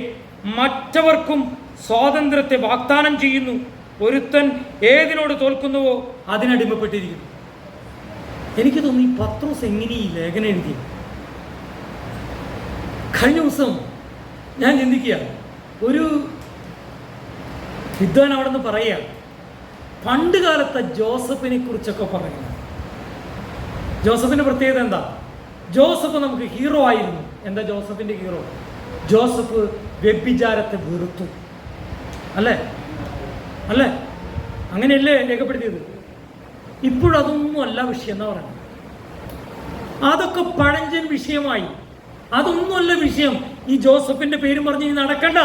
മറ്റവർക്കും സ്വാതന്ത്ര്യത്തെ വാഗ്ദാനം ചെയ്യുന്നു. ഒരുത്തൻ ഏതിനോട് തോൽക്കുന്നുവോ അതിനടിമപ്പെട്ടിരിക്കുന്നു. എനിക്ക് തോന്നി പത്രോസ് എങ്ങനെ ഈ ലേഖനം എഴുതി? കഴിഞ്ഞ ദിവസം ഞാൻ ചിന്തിക്കുക, ഒരു വിദ്വാൻ അവിടെ നിന്ന് പറയുക, പണ്ട് കാലത്തെ ജോസഫിനെ കുറിച്ചൊക്കെ പറയുന്നു. ജോസഫിൻ്റെ പ്രത്യേകത എന്താ? ജോസഫ് നമുക്ക് ഹീറോ ആയിരുന്നു. എന്താ ജോസഫിൻ്റെ ഹീറോ? ജോസഫ് വ്യഭിചാരത്തെ വെറുത്തു. അല്ലേ? അങ്ങനെയല്ലേ രേഖപ്പെടുത്തിയത്? ഇപ്പോഴതൊന്നും അല്ല വിഷയം എന്നാ പറയുന്നത്. അതൊക്കെ പഴഞ്ചൻ വിഷയമായി. അതൊന്നുമല്ല വിഷയം. ഈ ജോസഫിന്റെ പേരും പറഞ്ഞ് ഇനി നടക്കണ്ട.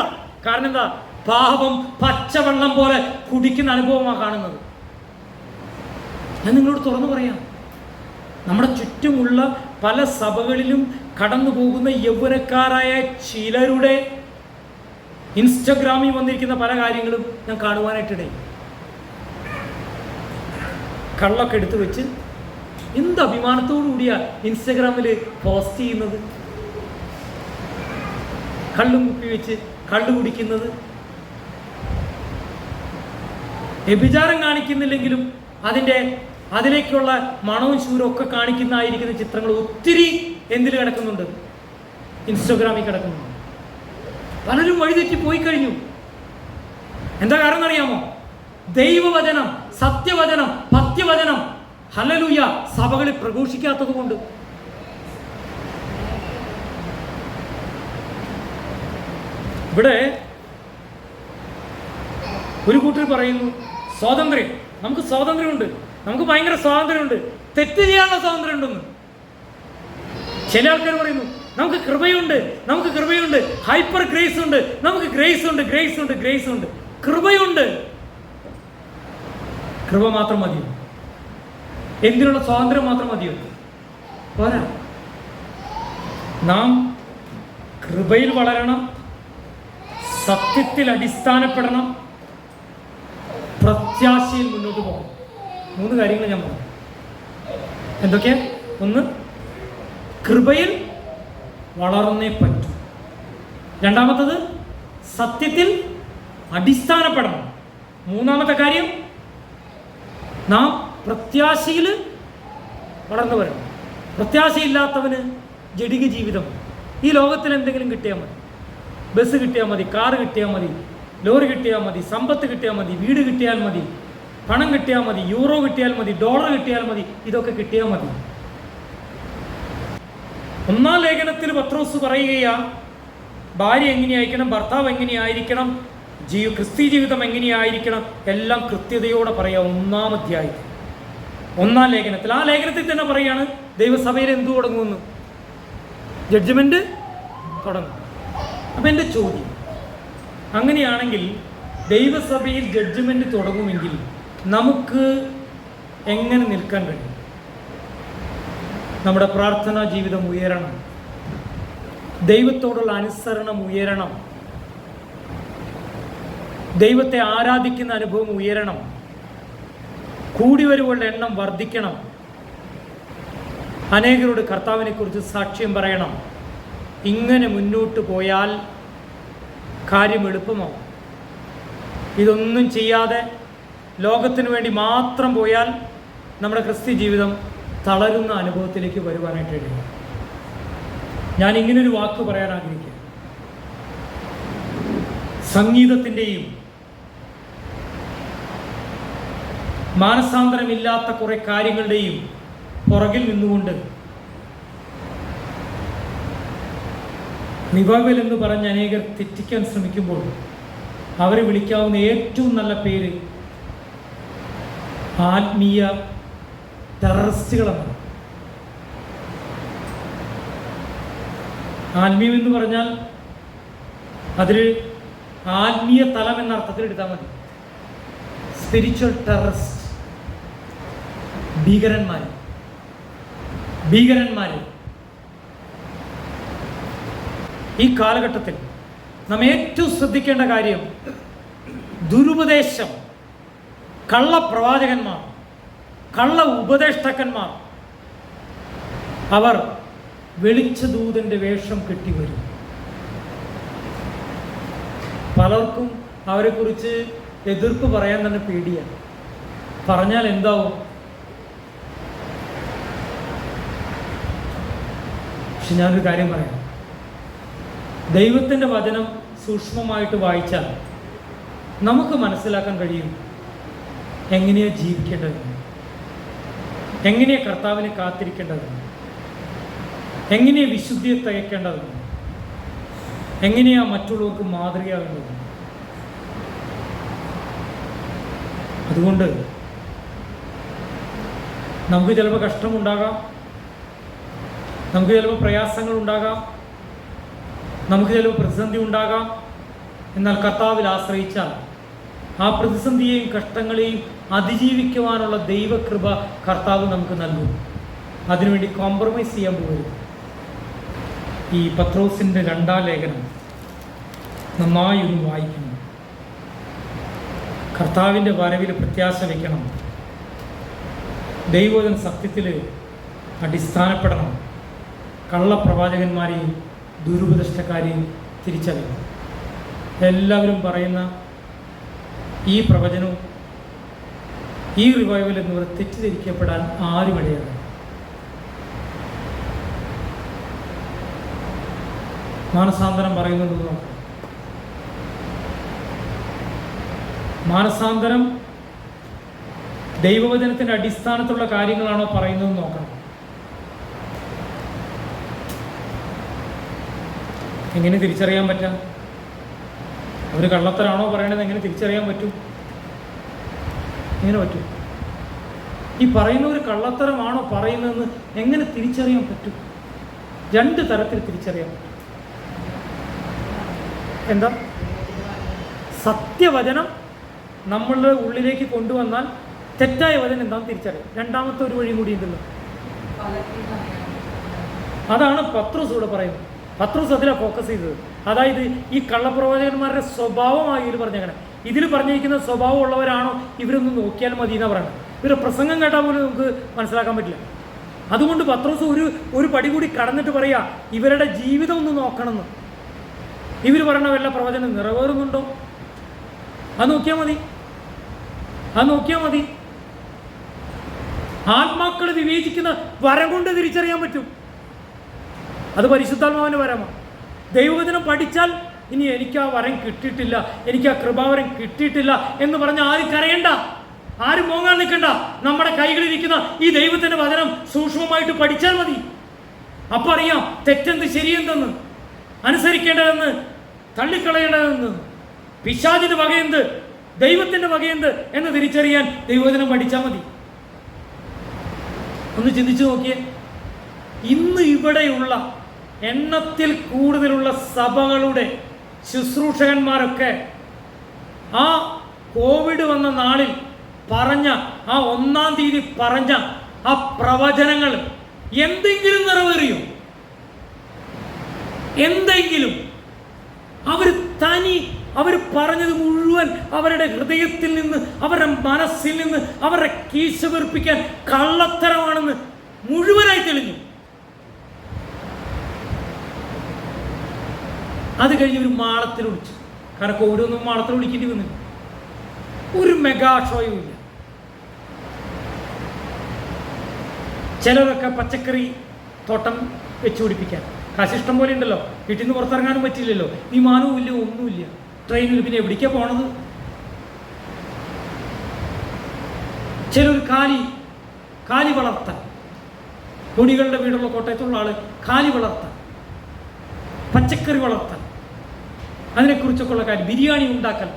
കാരണം എന്താ? പാപം പച്ചവെള്ളം പോലെ കുടിക്കുന്ന അനുഭവമാണ് കാണുന്നത്. ഞാൻ നിങ്ങളോട് തുറന്നു പറയാം, നമ്മുടെ ചുറ്റുമുള്ള പല സഭകളിലും കടന്നു പോകുന്ന യൗവനക്കാരായ ചിലരുടെ ഇൻസ്റ്റഗ്രാമിൽ വന്നിരിക്കുന്ന പല കാര്യങ്ങളും ഞാൻ കാണുവാനായിട്ടിടയിൽ. കള്ളൊക്കെ എടുത്തു വെച്ച് എന്ത് അഭിമാനത്തോടു കൂടിയാ ഇൻസ്റ്റഗ്രാമിൽ പോസ്റ്റ് ചെയ്യുന്നത്. കള്ളും കുപ്പി വെച്ച് കള്ളു കുടിക്കുന്നത്. വ്യഭിചാരം കാണിക്കുന്നില്ലെങ്കിലും അതിലേക്കുള്ള മണവും ശൂരവും ഒക്കെ കാണിക്കുന്നതായിരിക്കുന്ന ചിത്രങ്ങൾ ഒത്തിരി എന്തിൽ കിടക്കുന്നുണ്ട്? ഇൻസ്റ്റഗ്രാമിൽ കിടക്കുന്നുണ്ട്. പലരും വഴിതെറ്റി പോയി കഴിഞ്ഞു. എന്താ കാരണം എന്നറിയാമോ? ദൈവവചനം സത്യവചനം, പത്യവചനം, ഹല്ലേലൂയ, സഭകളിൽ പ്രഘോഷിക്കാത്തത് കൊണ്ട്. ഇവിടെ ഒരു കൂട്ടർ പറയുന്നു സ്വാതന്ത്ര്യം, നമുക്ക് സ്വാതന്ത്ര്യമുണ്ട്, നമുക്ക് ഭയങ്കര സ്വാതന്ത്ര്യമുണ്ട്, തെറ്റ് ചെയ്യാനുള്ള സ്വാതന്ത്ര്യം ഉണ്ടെന്ന്. ചില ആൾക്കാർ പറയുന്നു നമുക്ക് കൃപയുണ്ട്, നമുക്ക് കൃപയുണ്ട്, ഹൈപ്പർ ഗ്രേസ് ഉണ്ട്, നമുക്ക് ഗ്രേസ് ഉണ്ട്, ഗ്രേസ് ഉണ്ട്, ഗ്രേസ് ഉണ്ട്, കൃപയുണ്ട്. കൃപ മാത്രം മതിയോ? എന്തിനുള്ള സ്വാതന്ത്ര്യം മാത്രം മതിയോ? പോരാ. നാം കൃപയിൽ വളരണം, സത്യത്തിൽ അടിസ്ഥാനപ്പെടണം, പ്രത്യാശയിൽ മുന്നോട്ട് പോകണം. 3 കാര്യങ്ങൾ ഞാൻ പറഞ്ഞു. എന്തൊക്കെയാ? ഒന്ന്, കൃപയിൽ വളർന്നേ പറ്റൂ. രണ്ടാമത്തത്, സത്യത്തിൽ അടിസ്ഥാനപ്പെടണം. മൂന്നാമത്തെ കാര്യം, നാം പ്രത്യാശയിൽ വളർന്നു വരണം. പ്രത്യാശയില്ലാത്തവന് ജഡിക ജീവിതം. ഈ ലോകത്തിൽ എന്തെങ്കിലും കിട്ടിയാൽ മതി, ബസ് കിട്ടിയാൽ മതി, കാറ് കിട്ടിയാൽ മതി, ലോറി കിട്ടിയാൽ മതി, സമ്പത്ത് കിട്ടിയാൽ മതി, വീട് കിട്ടിയാൽ മതി, പണം കിട്ടിയാൽ മതി, യൂറോ കിട്ടിയാൽ മതി, ഡോളർ കിട്ടിയാൽ മതി, ഇതൊക്കെ കിട്ടിയാൽ മതി. 1-ാം ലേഖനത്തിൽ പത്രോസ് പറയുകയാ, ഭാര്യ എങ്ങനെയായിരിക്കണം, ഭർത്താവ് എങ്ങനെയായിരിക്കണം, ക്രിസ്തീയ ജീവിതം എങ്ങനെയായിരിക്കണം, എല്ലാം കൃത്യതയോടെ പറയാം. 1-ാം അധ്യായത്തിൽ, 1-ാം ലേഖനത്തിൽ. ആ ലേഖനത്തിൽ തന്നെ പറയാണ് ദൈവസഭയിൽ എന്തു തുടങ്ങുമെന്ന്? ജഡ്ജ്മെന്റ് തുടങ്ങും. അപ്പം എൻ്റെ ചോദ്യം, അങ്ങനെയാണെങ്കിൽ ദൈവസഭയിൽ ജഡ്ജ്മെന്റ് തുടങ്ങുമെങ്കിൽ നമുക്ക് എങ്ങനെ നിൽക്കാൻ കഴിയും? നമ്മുടെ പ്രാർത്ഥനാ ജീവിതം ഉയരണം, ദൈവത്തോടുള്ള അനുസരണം ഉയരണം, ദൈവത്തെ ആരാധിക്കുന്ന അനുഭവം ഉയരണം, കൂടിവരവുകളുടെ എണ്ണം വർദ്ധിക്കണം, അനേകരോട് കർത്താവിനെ കുറിച്ച് സാക്ഷ്യം പറയണം. ഇങ്ങനെ മുന്നോട്ട് പോയാൽ കാര്യം എളുപ്പമാവും. ഇതൊന്നും ചെയ്യാതെ ലോകത്തിന് വേണ്ടി മാത്രം പോയാൽ നമ്മുടെ ക്രിസ്ത്യ ജീവിതം തളരുന്ന അനുഭവത്തിലേക്ക് വരുവാനായിട്ട് കഴിയും. ഞാൻ ഇങ്ങനൊരു വാക്ക് പറയാൻ ആഗ്രഹിക്കുക. സംഗീതത്തിൻ്റെയും മാനസാന്തരമില്ലാത്ത കുറെ കാര്യങ്ങളുടെയും പുറകിൽ നിന്നുകൊണ്ട് റിവൈവൽ എന്ന് പറഞ്ഞ് അനേകർ തെറ്റിക്കാൻ ശ്രമിക്കുമ്പോൾ അവരെ വിളിക്കാവുന്ന ഏറ്റവും നല്ല പേര് ആത്മീയ ടെററിസ്റ്റുകളെന്നാണ്. ആത്മീയം എന്ന് പറഞ്ഞാൽ അതിൽ ആത്മീയ തലം എന്ന അർത്ഥത്തിൽ എടുത്താൽ മതി. സ്പിരിച്വൽ ടെററിസ്റ്റ്, ഭീകരന്മാർ. ഈ കാലഘട്ടത്തിൽ നാം ഏറ്റവും ശ്രദ്ധിക്കേണ്ട കാര്യം ദുരുപദേശം, കള്ളപ്രവാചകന്മാർ, കള്ള ഉപദേഷ്ടാക്കന്മാർ, അവർ വെളിച്ചദൂതന്റെ വേഷം കെട്ടിവരും. പലർക്കും അവരെക്കുറിച്ച് എതിർപ്പ് പറയാൻ തന്നെ പേടിയാണ്. പറഞ്ഞാൽ എന്താവും? പക്ഷെ ഞാനൊരു കാര്യം പറയാം. ദൈവത്തിൻ്റെ വചനം സൂക്ഷ്മമായിട്ട് വായിച്ചാൽ നമുക്ക് മനസ്സിലാക്കാൻ കഴിയും എങ്ങനെയാണ് ജീവിക്കേണ്ടതെന്ന്, എങ്ങനെയാണ് കർത്താവിനെ കാത്തിരിക്കേണ്ടതെന്ന്, എങ്ങനെയാണ് വിശുദ്ധിയെ തികയ്ക്കേണ്ടതെന്ന്, എങ്ങനെയാണ് മറ്റുള്ളവർക്ക് മാതൃകയാകേണ്ടതെന്ന്. അതുകൊണ്ട് നമുക്ക് ചിലപ്പോൾ കഷ്ടമുണ്ടാകാം, നമുക്ക് ചിലപ്പോൾ പ്രയാസങ്ങൾ ഉണ്ടാകാം, നമുക്ക് ചിലപ്പോൾ പ്രതിസന്ധി ഉണ്ടാകാം. എന്നാൽ കർത്താവിൽ ആശ്രയിച്ചാൽ ആ പ്രതിസന്ധിയെയും കഷ്ടങ്ങളെയും അതിജീവിക്കുവാനുള്ള ദൈവകൃപ കർത്താവ് നമുക്ക് നൽകും. അതിനുവേണ്ടി കോംപ്രമൈസ് ചെയ്യാൻ പോകരുത്. ഈ പത്രോസിൻ്റെ 2-ാം ലേഖനം നന്നായി ഒന്ന് വായിക്കണം. കർത്താവിൻ്റെ വരവിൽ പ്രത്യാശ വയ്ക്കണം. ദൈവവചന സത്യത്തിൽ അടിസ്ഥാനപ്പെടണം. കള്ളപ്രവാചകന്മാരെയും ദുരുപദേഷ്ടക്കാരെയും തിരിച്ചറിയണം. എല്ലാവരും പറയുന്ന ഈ പ്രവചനവും ഈ റിവൈവൽ എന്നിവർ തെറ്റിദ്ധരിക്കപ്പെടാൻ ആരും ഇടയാകും. മാനസാന്തരം പറയുന്നത് നോക്കാം. മാനസാന്തരം ദൈവവചനത്തിൻ്റെ അടിസ്ഥാനത്തിലുള്ള കാര്യങ്ങളാണോ പറയുന്നതെന്ന് നോക്കണം. എങ്ങനെ തിരിച്ചറിയാൻ പറ്റാം? അവർ കള്ളത്തരാണോ പറയണത് എങ്ങനെ തിരിച്ചറിയാൻ പറ്റും? എങ്ങനെ പറ്റും? ഈ പറയുന്ന ഒരു കള്ളത്തരമാണോ പറയുന്നതെന്ന് എങ്ങനെ തിരിച്ചറിയാൻ പറ്റും? രണ്ട് തരത്തിൽ തിരിച്ചറിയാൻ പറ്റും. എന്താ? സത്യവചനം നമ്മളുടെ ഉള്ളിലേക്ക് കൊണ്ടുവന്നാൽ തെറ്റായ വചനം എന്താണെന്ന് തിരിച്ചറിയാം. രണ്ടാമത്തെ ഒരു വഴിയും കൂടി ഉണ്ടല്ലോ. അതാണ് പത്രോസ് ഇവിടെ പറയുന്നത്. പത്രോസ് അതിലാണ് ഫോക്കസ് ചെയ്തത്. അതായത് ഈ കള്ളപ്രവാചകന്മാരുടെ സ്വഭാവമായി ഇതിൽ പറഞ്ഞേക്കണം. ഇതിൽ പറഞ്ഞിരിക്കുന്ന സ്വഭാവം ഉള്ളവരാണോ ഇവരൊന്ന് നോക്കിയാൽ മതി എന്നാണ് പറയുന്നത്. ഇവരുടെ പ്രസംഗം കേട്ടാൽ പോലും നമുക്ക് മനസ്സിലാക്കാൻ പറ്റില്ല. അതുകൊണ്ട് പത്രോസ് ഒരു പടി കൂടി കടന്നിട്ട് പറയുക, ഇവരുടെ ജീവിതം ഒന്ന് നോക്കണമെന്ന്. ഇവർ പറയുന്ന വല്ല പ്രവചനം നിറവേറുന്നുണ്ടോ? അത് നോക്കിയാൽ മതി. ആത്മാക്കൾ വിവേചിക്കുന്ന വരം കൊണ്ട് തിരിച്ചറിയാൻ പറ്റും. അത് പരിശുദ്ധാത്മാവിൻ്റെ വരമാണ്. ദൈവവചനം പഠിച്ചാൽ ഇനി എനിക്ക് ആ വരം കിട്ടിയിട്ടില്ല, എനിക്ക് ആ കൃപാവരം കിട്ടിയിട്ടില്ല എന്ന് പറഞ്ഞ് ആരും കരയണ്ട, ആരും മോങ്ങാൻ നിൽക്കണ്ട. നമ്മുടെ കൈകളിലിരിക്കുന്ന ഈ ദൈവത്തിൻ്റെ വചനം സൂക്ഷ്മമായിട്ട് പഠിച്ചാൽ മതി. അപ്പം അറിയാം തെറ്റെന്ത് ശരിയെന്തെന്ന്, അനുസരിക്കേണ്ടതെന്ന് തള്ളിക്കളയേണ്ടതെന്ന്, പിശാചിന്റെ വകയെന്ത് ദൈവത്തിൻ്റെ വകയെന്ത് എന്ന് തിരിച്ചറിയാൻ ദൈവവചനം പഠിച്ചാൽ മതി. ഒന്ന് ചിന്തിച്ചു നോക്കിയേ. ഇന്ന് ഇവിടെയുള്ള എണ്ണത്തിൽ കൂടുതലുള്ള സഭകളുടെ ശുശ്രൂഷകന്മാരൊക്കെ ആ കോവിഡ് വന്ന നാളിൽ പറഞ്ഞ ആ 1-ാം തീയതി പറഞ്ഞ ആ പ്രവചനങ്ങൾ എന്തെങ്കിലും നിറവേറിയോ? എന്തെങ്കിലും? അവർ പറഞ്ഞത് മുഴുവൻ അവരുടെ ഹൃദയത്തിൽ നിന്ന്, അവരുടെ മനസ്സിൽ നിന്ന്, അവരുടെ കീശ വീർപ്പിക്കാൻ കള്ളത്തരമാണെന്ന് മുഴുവനായി തെളിഞ്ഞു. അത് കഴിഞ്ഞ് ഒരു മാളത്തിൽ വിളിച്ചു. കാരണം കോവിഡ് ഒന്നും മാളത്തിൽ വിളിക്കേണ്ടി വന്നില്ല. ഒരു മെഗാ ഷോയും ഇല്ല. ചിലരൊക്കെ പച്ചക്കറി തോട്ടം വെച്ച് പിടിപ്പിക്കാൻ കാശിഷ്ടം പോലെ ഉണ്ടല്ലോ. വീട്ടിൽ നിന്ന് പുറത്തിറങ്ങാനും പറ്റില്ലല്ലോ, വിമാനവും ഇല്ല, ഒന്നുമില്ല. ട്രെയിനിൽ പിന്നെ എവിടേക്കാണ് പോണത്? ചിലർ കാലി വളർത്താൻ, തുണികളുടെ വീടുള്ള കോട്ടയത്തുള്ള ആള് കാലി വളർത്താൻ, പച്ചക്കറി വളർത്താൻ, അതിനെക്കുറിച്ചൊക്കെ ഉള്ള കാര്യം, ബിരിയാണി ഉണ്ടാക്കൽ.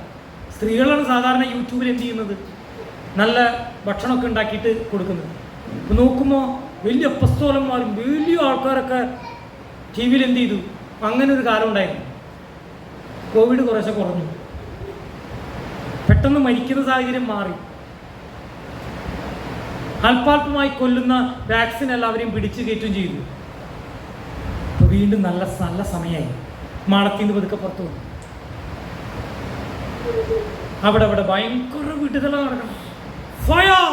സ്ത്രീകളാണ് സാധാരണ യൂട്യൂബിൽ എന്ത് ചെയ്യുന്നത്, നല്ല ഭക്ഷണമൊക്കെ ഉണ്ടാക്കിയിട്ട് കൊടുക്കുന്നത്. നോക്കുമ്പോൾ വലിയ അപ്പസ്തോലന്മാരും വലിയ ആൾക്കാരൊക്കെ ടി വിയിൽ എന്ത് ചെയ്തു. അങ്ങനെ ഒരു കാലം ഉണ്ടായിരുന്നു. കോവിഡ് കുറേശ്ശെ കുറഞ്ഞു, പെട്ടെന്ന് മരിക്കുന്ന സാഹചര്യം മാറി. അല്പാൽപമായി കൊല്ലുന്ന വാക്സിൻ എല്ലാവരെയും പിടിച്ചു കയറ്റുകയും ചെയ്തു. അപ്പോൾ വീണ്ടും നല്ല സമയമായി. മാളത്തിൽ നിന്ന് പതുക്കെ പുറത്തു വന്നു. അവിടെ ഭയങ്കര വീട്ടുതല നടക്കണം. Fire,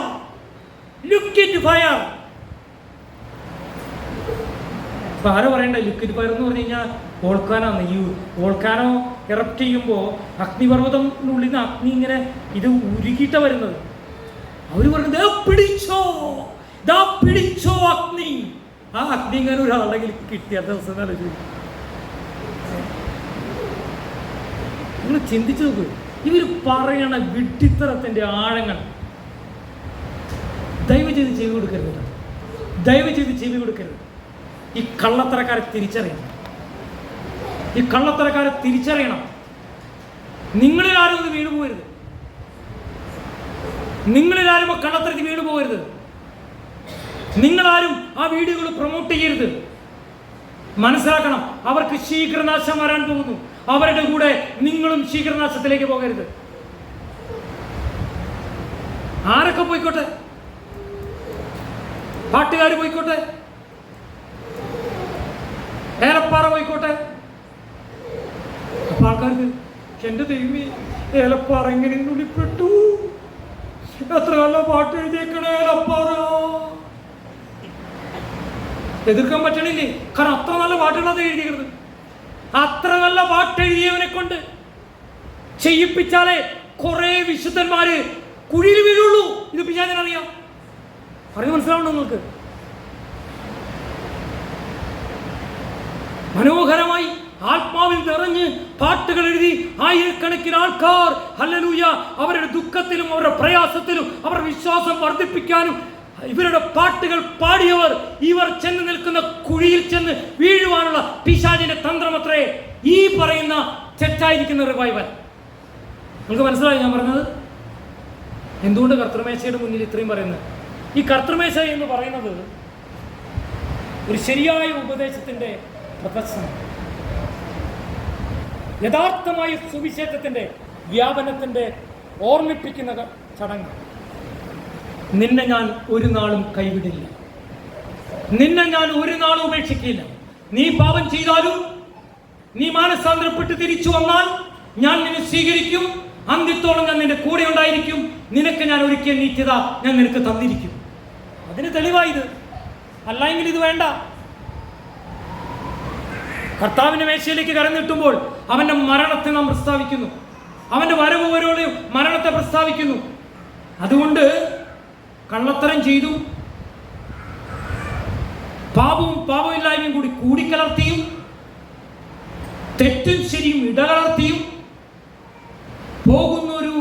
liquid fire. ഇപ്പം ആരോ പറയണ്ട, ലിക്വിഡ് ഫയർ എന്ന് പറഞ്ഞു കഴിഞ്ഞാൽ വോൾക്കാനാണ്. ഈ വോൾക്കാനോ എറപ്റ്റ് ചെയ്യുമ്പോൾ അഗ്നിപർവ്വതത്തിനുള്ളിൽ നിന്ന് അഗ്നി ഇങ്ങനെ ഇത് ഉരുകിയിട്ടാണ് വരുന്നത്. അവർ പറഞ്ഞത് പിടിച്ചോ അഗ്നി. ആ അഗ്നി ഇങ്ങനെ ഒരാളുടെ കിട്ടിയ ദിവസം നിങ്ങൾ ചിന്തിച്ചു നോക്കൂ. ഇവർ പറയണ വിഡ്ഢിത്തരത്തിൻ്റെ ആഴങ്ങൾ. ദയവ് ചെയ്ത് ചെവി കൊടുക്കരുത്. ഈ കള്ളത്തരക്കാരെ തിരിച്ചറിയണം. നിങ്ങളിൽ ആരും ഒന്ന് വീണു പോകരുത്. നിങ്ങളിലാരും ആ കള്ളത്തരത്തിൽ വീണു പോകരുത്. നിങ്ങളാരും ആ വീഡിയോകൾ പ്രൊമോട്ട് ചെയ്യരുത്. മനസ്സിലാക്കണം, അവർക്ക് ശീഘ്രനാശം വരാൻ പോകുന്നു. അവരുടെ കൂടെ നിങ്ങളും ശീഘ്രനാശത്തിലേക്ക് പോകരുത്. ആരൊക്കെ പോയിക്കോട്ടെ, പാട്ടുകാർ പോയിക്കോട്ടെ, ഏലപ്പാറ പോയിക്കോട്ടെ. അപ്പൊ ആൾക്കാർക്ക് എന്റെ ദൈവമേ, ഏലപ്പാറ എങ്ങനെ ഉള്ളിപ്പെട്ടു, എത്ര നല്ല പാട്ട് എഴുതിയേക്കണേ ഏലപ്പാറ. എതിർക്കാൻ പറ്റണില്ലേ? കാരണം അത്ര നല്ല പാട്ടുകളത് എഴുതിയത്. അത്ര നല്ല പാട്ടെഴുതിയവനെ കൊണ്ട് ചെയ്യിപ്പിച്ചാലേ കുറെ വിശുദ്ധന്മാര് കുഴിയിൽ വീഴുള്ളൂ. ഇത് പിശാചിനറിയാം. പറഞ്ഞു മനസ്സിലാവണം നിങ്ങൾക്ക്. മനോഹരമായി ആത്മാവിൽ നിറഞ്ഞ് പാട്ടുകൾ എഴുതി ആയിരക്കണക്കിന് ആൾക്കാർ ഹല്ലേലൂയ അവരുടെ ദുഃഖത്തിലും അവരുടെ പ്രയാസത്തിലും അവരുടെ വിശ്വാസം വർദ്ധിപ്പിക്കാനും ഇവരുടെ പാട്ടുകൾ പാടിയവർ ഇവർ ചെന്ന് നിൽക്കുന്ന കുഴിയിൽ ചെന്ന് വീഴുവാനുള്ള പിശാചിന്റെ തന്ത്രമത്രേ ഈ പറയുന്ന തെറ്റായിരിക്കുന്ന റിവൈവൽ. നിങ്ങൾക്ക് മനസ്സിലായി ഞാൻ പറഞ്ഞത്? എന്തുകൊണ്ട് കർത്തൃമേശയുടെ മുന്നിൽ ഇത്രയും പറയുന്നത്? ഈ കർത്തൃമേശ എന്ന് പറയുന്നത് ഒരു ശരിയായ ഉപദേശത്തിന്റെ പ്രദർശനം, യഥാർത്ഥമായ സുവിശേഷത്തിന്റെ വ്യാപനത്തിന്റെ ഓർമ്മിപ്പിക്കുന്ന ചടങ്ങ്. നിന്നെ ഞാൻ ഒരു നാളും കൈവിടില്ല, നിന്നെ ഞാൻ ഒരു നാളും ഉപേക്ഷിക്കില്ല. നീ പാപം ചെയ്താലും നീ മാനസാന്തരപ്പെട്ട് തിരിച്ചു വന്നാൽ ഞാൻ നിന്നെ സ്വീകരിക്കും. അന്ത്യത്തോളം ഞാൻ നിന്റെ കൂടെ ഉണ്ടായിരിക്കും. നിനക്ക് ഞാൻ ഒരുക്കിയ നിത്യത ഞാൻ നിനക്ക് തന്നിരിക്കും. അതിന് തെളിവായത്. അല്ലെങ്കിൽ ഇത് വേണ്ട. കർത്താവിന്റെ മേശയിലേക്ക് കരഞ്ഞിട്ടുമ്പോൾ അവന്റെ മരണത്തെ നാം പ്രസ്താവിക്കുന്നു, അവന്റെ വരവ് വരോടെയും മരണത്തെ പ്രസ്താവിക്കുന്നു. അതുകൊണ്ട് കള്ളത്തരം ചെയ്തു പാപവും പാപമില്ലായ്മയും കൂടി കൂടിക്കലർത്തിയും തെറ്റും ശരിയും ഇടകലർത്തിയും പോകുന്ന ഒരു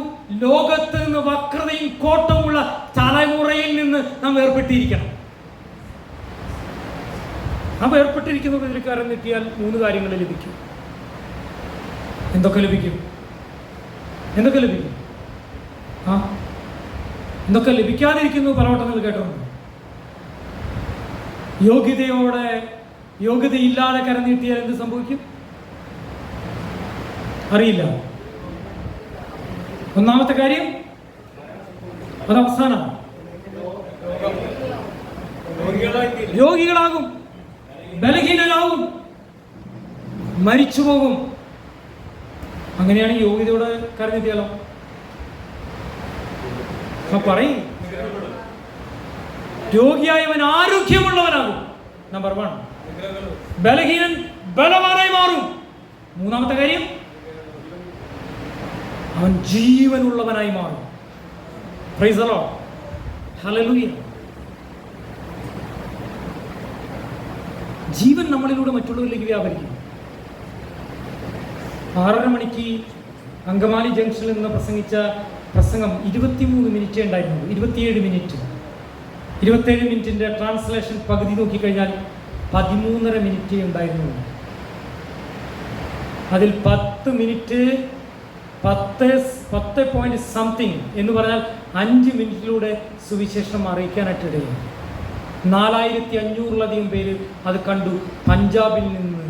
ലോകത്ത് നിന്ന് വക്രതയും കോട്ടമുള്ള തലമുറയിൽ നിന്ന് നാം വേർപെട്ടിരിക്കണം. നാം വേർപെട്ടിരിക്കുന്ന ഇതിൽക്കാരൻ എത്തിയാൽ 3 കാര്യങ്ങൾ ലഭിക്കും. എന്തൊക്കെ ലഭിക്കും? എന്തൊക്കെ ലഭിക്കും? എന്തൊക്കെ ലഭിക്കാതിരിക്കുന്നു പലവട്ടങ്ങൾ കേട്ടിട്ടുണ്ട്. യോഗ്യതയില്ലാതെ കരനീട്ടിയാൽ എന്ത് സംഭവിക്കും അറിയില്ല. ഒന്നാമത്തെ കാര്യം അത് അവസാനം രോഗികളാകും, ബലഹീനരാകും, മരിച്ചുപോകും. അങ്ങനെയാണ് യോഗ്യതയോടെ കരഞ്ഞെത്തിയാലോ? പറയും രോഗിയായവൻ ആരോഗ്യമുള്ളവനാകും. നമ്പർ 1. ബലഹീനൻ ബലവാനായി മാറും. മൂന്നാമത്തെ കാര്യം അവൻ ജീവനുള്ളവനായി മാറും. Price the Lord. ഹല്ലേലൂയ. ജീവൻ നമ്മളിലൂടെ മറ്റുള്ളവരിലേക്ക് വ്യാപരിക്കും. 6:30 മണിക്ക് അങ്കമാലി ജംഗ്ഷനിൽ നിന്ന് പ്രസംഗിച്ച പ്രസംഗം 23 മിനിറ്റ് ഉണ്ടായിരുന്നു. 27 മിനിറ്റ്. 27 മിനിറ്റിന്റെ ട്രാൻസ്ലേഷൻ പകുതി നോക്കിക്കഴിഞ്ഞാൽ 13.5 മിനിറ്റ് ഉണ്ടായിരുന്നു. അതിൽ 10 മിനിറ്റ് 10 പോയിന്റ് സംതിങ് എന്ന് പറഞ്ഞാൽ 5 മിനിറ്റിലൂടെ സുവിശേഷം അറിയിക്കാനായിട്ട് ഇടയായി. 4500-ലധികം പേര് അത് കണ്ടു. പഞ്ചാബിൽ നിന്ന്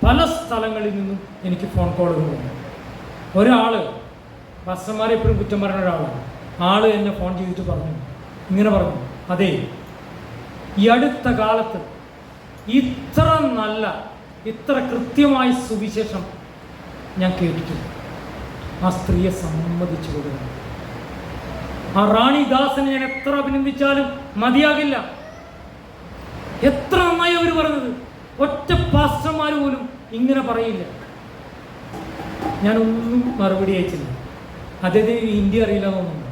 പല സ്ഥലങ്ങളിൽ നിന്നും എനിക്ക് ഫോൺ കോളുകൾ വന്നു. ഒരാള് പാസ്റ്റർമാരെ എപ്പോഴും കുറ്റം പറയുന്ന ആള് എന്നെ ഫോൺ ചെയ്തിട്ട് ഇങ്ങനെ പറഞ്ഞു, അതെ, ഈ അടുത്ത കാലത്ത് ഇത്ര നല്ല ഇത്ര കൃത്യമായ സുവിശേഷം ഞാൻ കേട്ടിട്ടില്ല. ആ സ്ത്രീയെ സമ്മതിച്ചു കൊടുക്കണം. ആ റാണിദാസിനെ ഞാൻ എത്ര അഭിനന്ദിച്ചാലും മതിയാകില്ല. എത്ര നന്നായി അവർ പറഞ്ഞത്. ഒറ്റ പാസ്റ്റർമാർ പോലും ഇങ്ങനെ പറയില്ല. ഞാനൊന്നും മറുപടി അയച്ചില്ല. അദ്ദേഹത്തിന് ഹിന്ദി അറിയില്ല തോന്നുന്നു.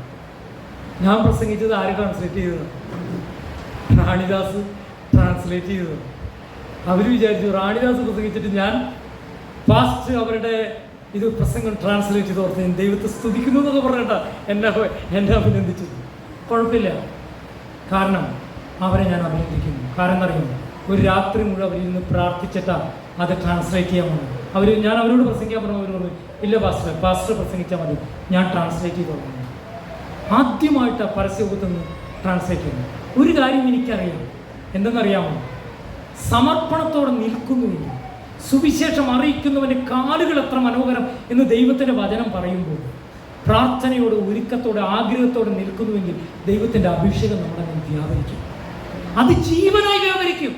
ഞാൻ പ്രസംഗിച്ചത് ആര് ട്രാൻസ്ലേറ്റ് ചെയ്തത്? റാണിദാസ് ട്രാൻസ്ലേറ്റ് ചെയ്തത്. അവർ വിചാരിച്ചു റാണിദാസ് പ്രസംഗിച്ചിട്ട് ഞാൻ ഫാസ്റ്റ് അവരുടെ ഇത് പ്രസംഗം ട്രാൻസ്ലേറ്റ് ചെയ്ത് ഓർത്ത് ദൈവത്തെ സ്തുതിക്കുന്നു എന്നൊക്കെ പറഞ്ഞിട്ടാ എന്നെ അഭിനന്ദിച്ചത്. കുഴപ്പമില്ല, കാരണം അവരെ ഞാൻ അഭിനന്ദിക്കുന്നു. കാരണം അറിയുന്നു, ഒരു രാത്രി മുഴുവൻ അവരിൽ നിന്ന് പ്രാർത്ഥിച്ചിട്ടാണ് അത് ട്രാൻസ്ലേറ്റ് ചെയ്യാൻ വന്നത്. ഞാൻ അവരോട് പ്രസംഗിക്കാൻ പറഞ്ഞു. അവർ പറഞ്ഞു, ഇല്ല പാസ്റ്റർ പ്രസംഗിച്ചാൽ മതി, ഞാൻ ട്രാൻസ്ലേറ്റ് ചെയ്ത് തുടങ്ങുന്നു. ആദ്യമായിട്ട് പരസ്യബോധത്തിൽ നിന്ന് ട്രാൻസ്ലേറ്റ് ചെയ്യുന്നു. ഒരു കാര്യം എനിക്കറിയാം, എന്തെന്നറിയാമോ? സമർപ്പണത്തോടെ നിൽക്കുന്നുവെങ്കിൽ, സുവിശേഷം അറിയിക്കുന്നവൻ്റെ കാലുകൾ എത്ര മനോഹരം എന്ന് ദൈവത്തിൻ്റെ വചനം പറയുമ്പോൾ പ്രാർത്ഥനയോടെ ഒരുക്കത്തോടെ ആഗ്രഹത്തോടെ നിൽക്കുന്നുവെങ്കിൽ ദൈവത്തിൻ്റെ അഭിഷേകം നമ്മുടെ വ്യാപരിക്കും. അത് ജീവനായി വ്യാപരിക്കും.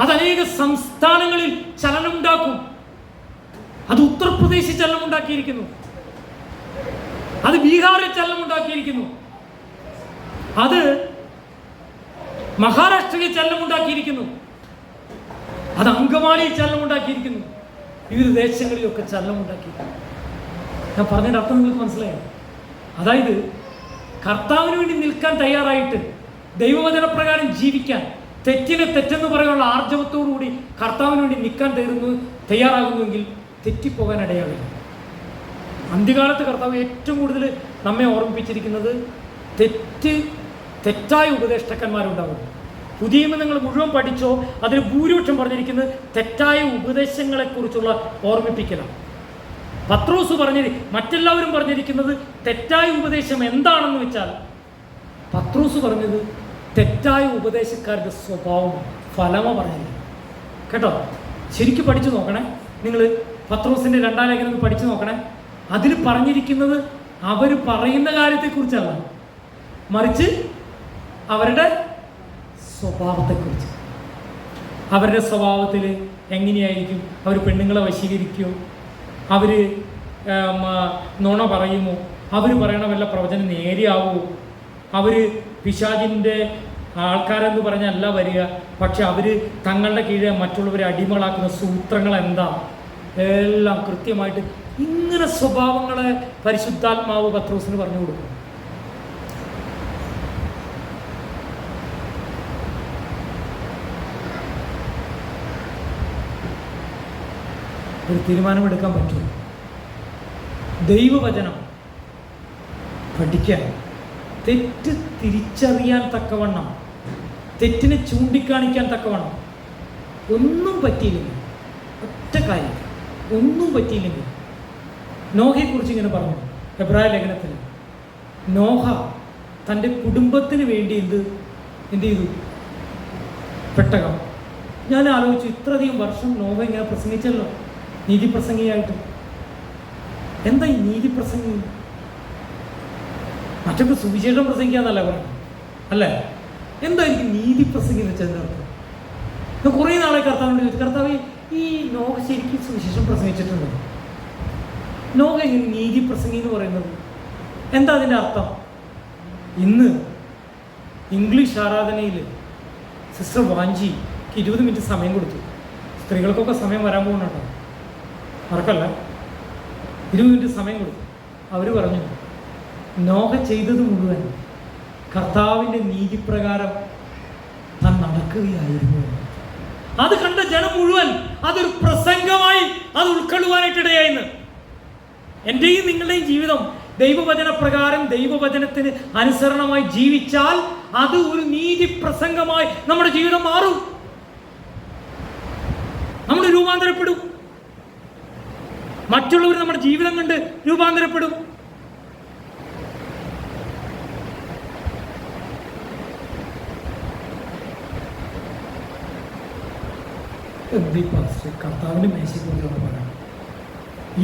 അത് അനേക സംസ്ഥാനങ്ങളിൽ ചലനമുണ്ടാക്കും. അത് ഉത്തർപ്രദേശിൽ ചലനമുണ്ടാക്കിയിരിക്കുന്നു. അത് ബീഹാറിൽ ചലനമുണ്ടാക്കിയിരിക്കുന്നു. അത് മഹാരാഷ്ട്രയിൽ ചലനമുണ്ടാക്കിയിരിക്കുന്നു. അത് അങ്കമാലിയിൽ ചലനമുണ്ടാക്കിയിരിക്കുന്നു. വിവിധ ദേശങ്ങളിലൊക്കെ ചലനമുണ്ടാക്കിയിരിക്കുന്നു. ഞാൻ പറഞ്ഞതിൻ്റെ അർത്ഥം നിങ്ങൾക്ക് മനസ്സിലായോ? അതായത് കർത്താവിന് വേണ്ടി നിൽക്കാൻ തയ്യാറായിട്ട് ദൈവവചനപ്രകാരം ജീവിക്കാൻ, തെറ്റിനെ തെറ്റെന്ന് പറയാനുള്ള ആർജവത്തോടുകൂടി കർത്താവിന് വേണ്ടി നിൽക്കാൻ തയ്യാറാകുന്നുവെങ്കിൽ തെറ്റിപ്പോകാൻ ഇടയാകില്ല. അന്ത്യകാലത്ത് കർത്താവ് ഏറ്റവും കൂടുതൽ നമ്മെ ഓർമ്മിപ്പിച്ചിരിക്കുന്നത് തെറ്റായ ഉപദേഷ്ടാക്കന്മാരുണ്ടാകും. പുതിയ നിങ്ങൾ മുഴുവൻ പഠിച്ചോ, അതിൽ ഭൂരിപക്ഷം പറഞ്ഞിരിക്കുന്നത് തെറ്റായ ഉപദേശങ്ങളെക്കുറിച്ചുള്ള ഓർമ്മിപ്പിക്കലാണ്. പത്രോസ് മറ്റെല്ലാവരും പറഞ്ഞിരിക്കുന്നത് തെറ്റായ ഉപദേശം എന്താണെന്ന് വെച്ചാൽ, പത്രോസ് പറഞ്ഞത് തെറ്റായ ഉപദേശക്കാരുടെ സ്വഭാവം ഫലമാണ് പറഞ്ഞത്. കേട്ടോ, ശരിക്കും പഠിച്ചു നോക്കണേ. നിങ്ങൾ പത്രോസിൻ്റെ 2-ാം ലേഖനം പഠിച്ചു നോക്കണേ. അതിൽ പറഞ്ഞിരിക്കുന്നത് അവർ പറയുന്ന കാര്യത്തെക്കുറിച്ചല്ല, മറിച്ച് അവരുടെ സ്വഭാവത്തെക്കുറിച്ച്. അവരുടെ സ്വഭാവത്തിൽ എങ്ങനെയായിരിക്കും? അവർ പെണ്ണുങ്ങളെ വശീകരിക്കുമോ? അവർ നുണ പറയുമോ? അവർ പറയണ വല്ല പ്രവചനം നേരെയാവുമോ? അവർ പിശാചിൻ്റെ ആൾക്കാരെന്ന് പറഞ്ഞല്ല വരിക, പക്ഷെ അവർ തങ്ങളുടെ കീഴെ മറ്റുള്ളവരെ അടിമകളാക്കുന്ന സൂത്രങ്ങൾ എന്താ, എല്ലാം കൃത്യമായിട്ട് ഇങ്ങനെ സ്വഭാവങ്ങളെ പരിശുദ്ധാത്മാവ് പത്രോസിന് പറഞ്ഞു കൊടുക്കും. ഒരു തീരുമാനമെടുക്കാൻ പറ്റും. ദൈവവചനം പഠിക്കാൻ, തെറ്റ് തിരിച്ചറിയാൻ തക്കവണ്ണം, തെറ്റിനെ ചൂണ്ടിക്കാണിക്കാൻ തക്കവണ്ണം ഒന്നും പറ്റിയില്ലെങ്കിൽ, ഒറ്റ കാര്യം ഒന്നും പറ്റിയില്ലെങ്കിൽ, നോഹയെക്കുറിച്ച് ഇങ്ങനെ പറഞ്ഞു എബ്രായ ലേഖനത്തിൽ. നോഹ തൻ്റെ കുടുംബത്തിന് വേണ്ടി എന്ത് ചെയ്തു? പെട്ടകം. ഞാൻ ആലോചിച്ചു, ഇത്രയധികം വർഷം നോഹ ഇങ്ങനെ പ്രസംഗിച്ചല്ലോ, നീതിപ്രസംഗിയായിട്ട്. എന്താ ഈ നീതിപ്രസംഗി? മറ്റൊക്കെ സുവിശേഷം പ്രസംഗിക്കാന്നല്ല പറഞ്ഞു, അല്ലേ? എന്തായിരിക്കും നീതിപ്രസംഗി എന്ന് വെച്ചാൽ അർത്ഥം? ഞാൻ കുറേ നാളെ കർത്താവിനോട് ചോദിച്ചു, കർത്താവ് ഈ നോഹ ശരിക്കും സുവിശേഷം പ്രസംഗിച്ചിട്ടുണ്ടോ? നോഹ എങ്ങനെ നീതിപ്രസംഗി എന്ന് പറയുന്നത്? എന്താ അതിൻ്റെ അർത്ഥം? ഇന്ന് ഇംഗ്ലീഷ് ആരാധനയിൽ സിസ്റ്റർ വാഞ്ചി 20 മിനിറ്റ് സമയം കൊടുത്തു. സ്ത്രീകൾക്കൊക്കെ സമയം വരാൻ പോകുന്നുണ്ടോ? മറക്കല്ല, 20 മിനിറ്റ് സമയം കൊടുത്തു. അവർ പറഞ്ഞു, നോഹ ചെയ്തത് മുഴുവൻ കർത്താവിൻ്റെ നീതിപ്രകാരം താൻ നടക്കുകയായിരുന്നു. അത് കണ്ട ജനം മുഴുവൻ അതൊരു പ്രസംഗമായി അത് ഉൾക്കൊള്ളുവാനായിട്ടിടയായിന്ന്. എൻ്റെയും നിങ്ങളുടെയും ജീവിതം ദൈവവചന പ്രകാരം ദൈവവചനത്തിന് അനുസരണമായി ജീവിച്ചാൽ അത് ഒരു നീതി പ്രസംഗമായി നമ്മുടെ ജീവിതം മാറും. നമ്മൾ രൂപാന്തരപ്പെടും. മറ്റുള്ളവർ നമ്മുടെ ജീവിതം കണ്ട് രൂപാന്തരപ്പെടും. കർത്താവിന് മേശയ്ക്കുള്ളിലാണ് പറയാം.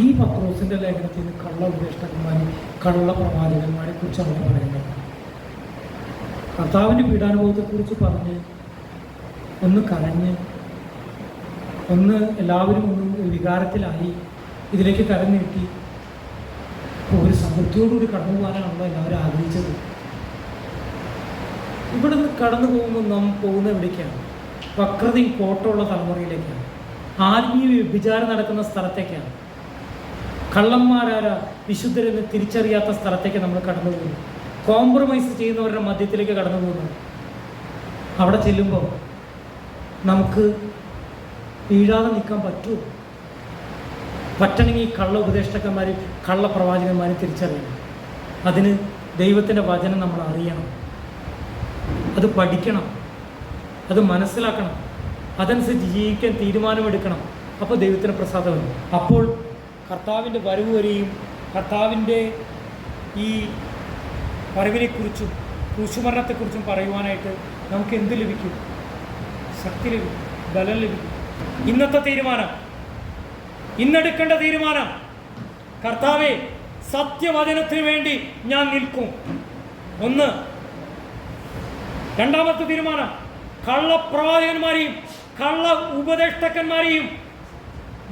ഈ പത്രോസിന്റെ ലേഖനത്തിൽ നിന്ന് കള്ള ഉപദേഷ്ടാക്കന്മാരും കള്ള പ്രവാചകന്മാരെ കുറിച്ചാണ് പറയുന്നത്. കർത്താവിൻ്റെ പീഡാനുഭവത്തെക്കുറിച്ച് പറഞ്ഞ് ഒന്ന് കരഞ്ഞ് ഒന്ന് എല്ലാവരും ഒന്ന് വികാരത്തിലായി ഇതിലേക്ക് കരം നീട്ടി ഒരു സമൃദ്ധിയോടുകൂടി കടന്നു പോകാനാണല്ലോ എല്ലാവരും ആഗ്രഹിച്ചത്. ഇവിടെ നിന്ന് കടന്നു പോകുമ്പോൾ നാം പോകുന്ന എവിടേക്കാണ്? വക്രതയും കോട്ടമുള്ള തലമുറയിലേക്കാണ്. ആത്മീയ വ്യഭിചാരം നടക്കുന്ന സ്ഥലത്തേക്കാണ്. കള്ളന്മാരാരാ വിശുദ്ധരെന്ന് തിരിച്ചറിയാത്ത സ്ഥലത്തേക്ക് നമ്മൾ കടന്നു പോകുന്നു. കോംപ്രമൈസ് ചെയ്യുന്നവരുടെ മധ്യത്തിലേക്ക് കടന്നു പോകുന്നു. അവിടെ ചെല്ലുമ്പോൾ നമുക്ക് വീഴാതെ നിൽക്കാൻ പറ്റുമോ? പറ്റണമെങ്കിൽ ഈ കള്ള ഉപദേഷ്ടാക്കന്മാരും കള്ള പ്രവാചകന്മാരും തിരിച്ചറിയണം. അതിന് ദൈവത്തിൻ്റെ വചനം നമ്മൾ അറിയണം, അത് പഠിക്കണം, അത് മനസ്സിലാക്കണം, അതനുസരിച്ച് ജീവിക്കാൻ തീരുമാനമെടുക്കണം. അപ്പോൾ ദൈവത്തിന് പ്രസാദമാണ്. അപ്പോൾ കർത്താവിൻ്റെ വരവ് വരെയും കർത്താവിൻ്റെ ഈ വരവിനെക്കുറിച്ചും ക്രൂശുമരണത്തെക്കുറിച്ചും പറയുവാനായിട്ട് നമുക്ക് എന്ത് ലഭിക്കും? ശക്തി ലഭിക്കും, ബലം ലഭിക്കും. ഇന്നത്തെ തീരുമാനം, ഇന്നെടുക്കേണ്ട തീരുമാനം, കർത്താവേ സത്യവചനത്തിന് വേണ്ടി ഞാൻ നിൽക്കും. ഒന്ന്. രണ്ടാമത്തെ തീരുമാനം, കള്ളപ്രവാചകന്മാരെയും കള്ള ഉപദേഷ്ടാക്കന്മാരെയും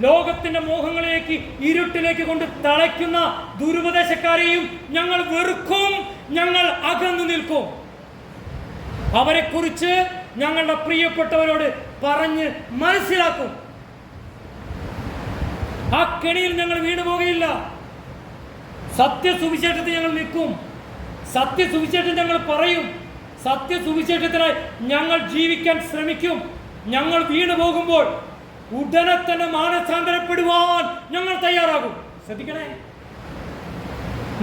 ലോകത്തിന്റെ മോഹങ്ങളിലേക്ക് ഇരുട്ടിലേക്ക് കൊണ്ട് തളയ്ക്കുന്ന ദുരുപദേശക്കാരെയും ഞങ്ങൾ വെറുക്കും, ഞങ്ങൾ അകന്നു നിൽക്കും. അവരെക്കുറിച്ച് ഞങ്ങളുടെ പ്രിയപ്പെട്ടവരോട് പറഞ്ഞ് മനസ്സിലാക്കും. ആ കെണിയിൽ ഞങ്ങൾ വീണുപോകുകയില്ല. സത്യസുവിശേഷത്തിൽ ഞങ്ങൾ നിൽക്കും. സത്യസുവിശേഷം ഞങ്ങൾ പറയും. സത്യസുവിശേഷത്തിനായി ഞങ്ങൾ ജീവിക്കാൻ ശ്രമിക്കും. ഞങ്ങൾ വീണു പോകുമ്പോൾ ഉടനെ തന്നെ മാനസാന്തരപ്പെടുവാൻ ഞങ്ങൾ തയ്യാറാകും. ശ്രദ്ധിക്കണേ,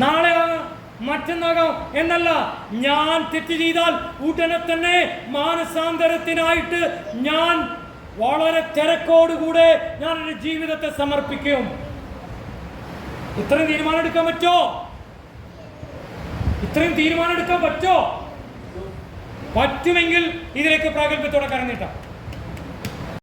നാളെ ആകാം, മറ്റന്നാകാം എന്നല്ല. ഞാൻ തെറ്റ് ചെയ്താൽ ഉടനെ തന്നെ മാനസാന്തരത്തിനായിട്ട് ഞാൻ വളരെ തിരക്കോടുകൂടെ ഞാൻ എൻ്റെ ജീവിതത്തെ സമർപ്പിക്കും. ഇത്രയും തീരുമാനം എടുക്കാൻ പറ്റോ? ഇത്രയും തീരുമാനം എടുക്കാൻ പറ്റോ? പറ്റുമെങ്കിൽ ഇതിലേക്ക് പ്രാഗൽഭ്യത്തോടെ കരഞ്ഞിട്ടാം.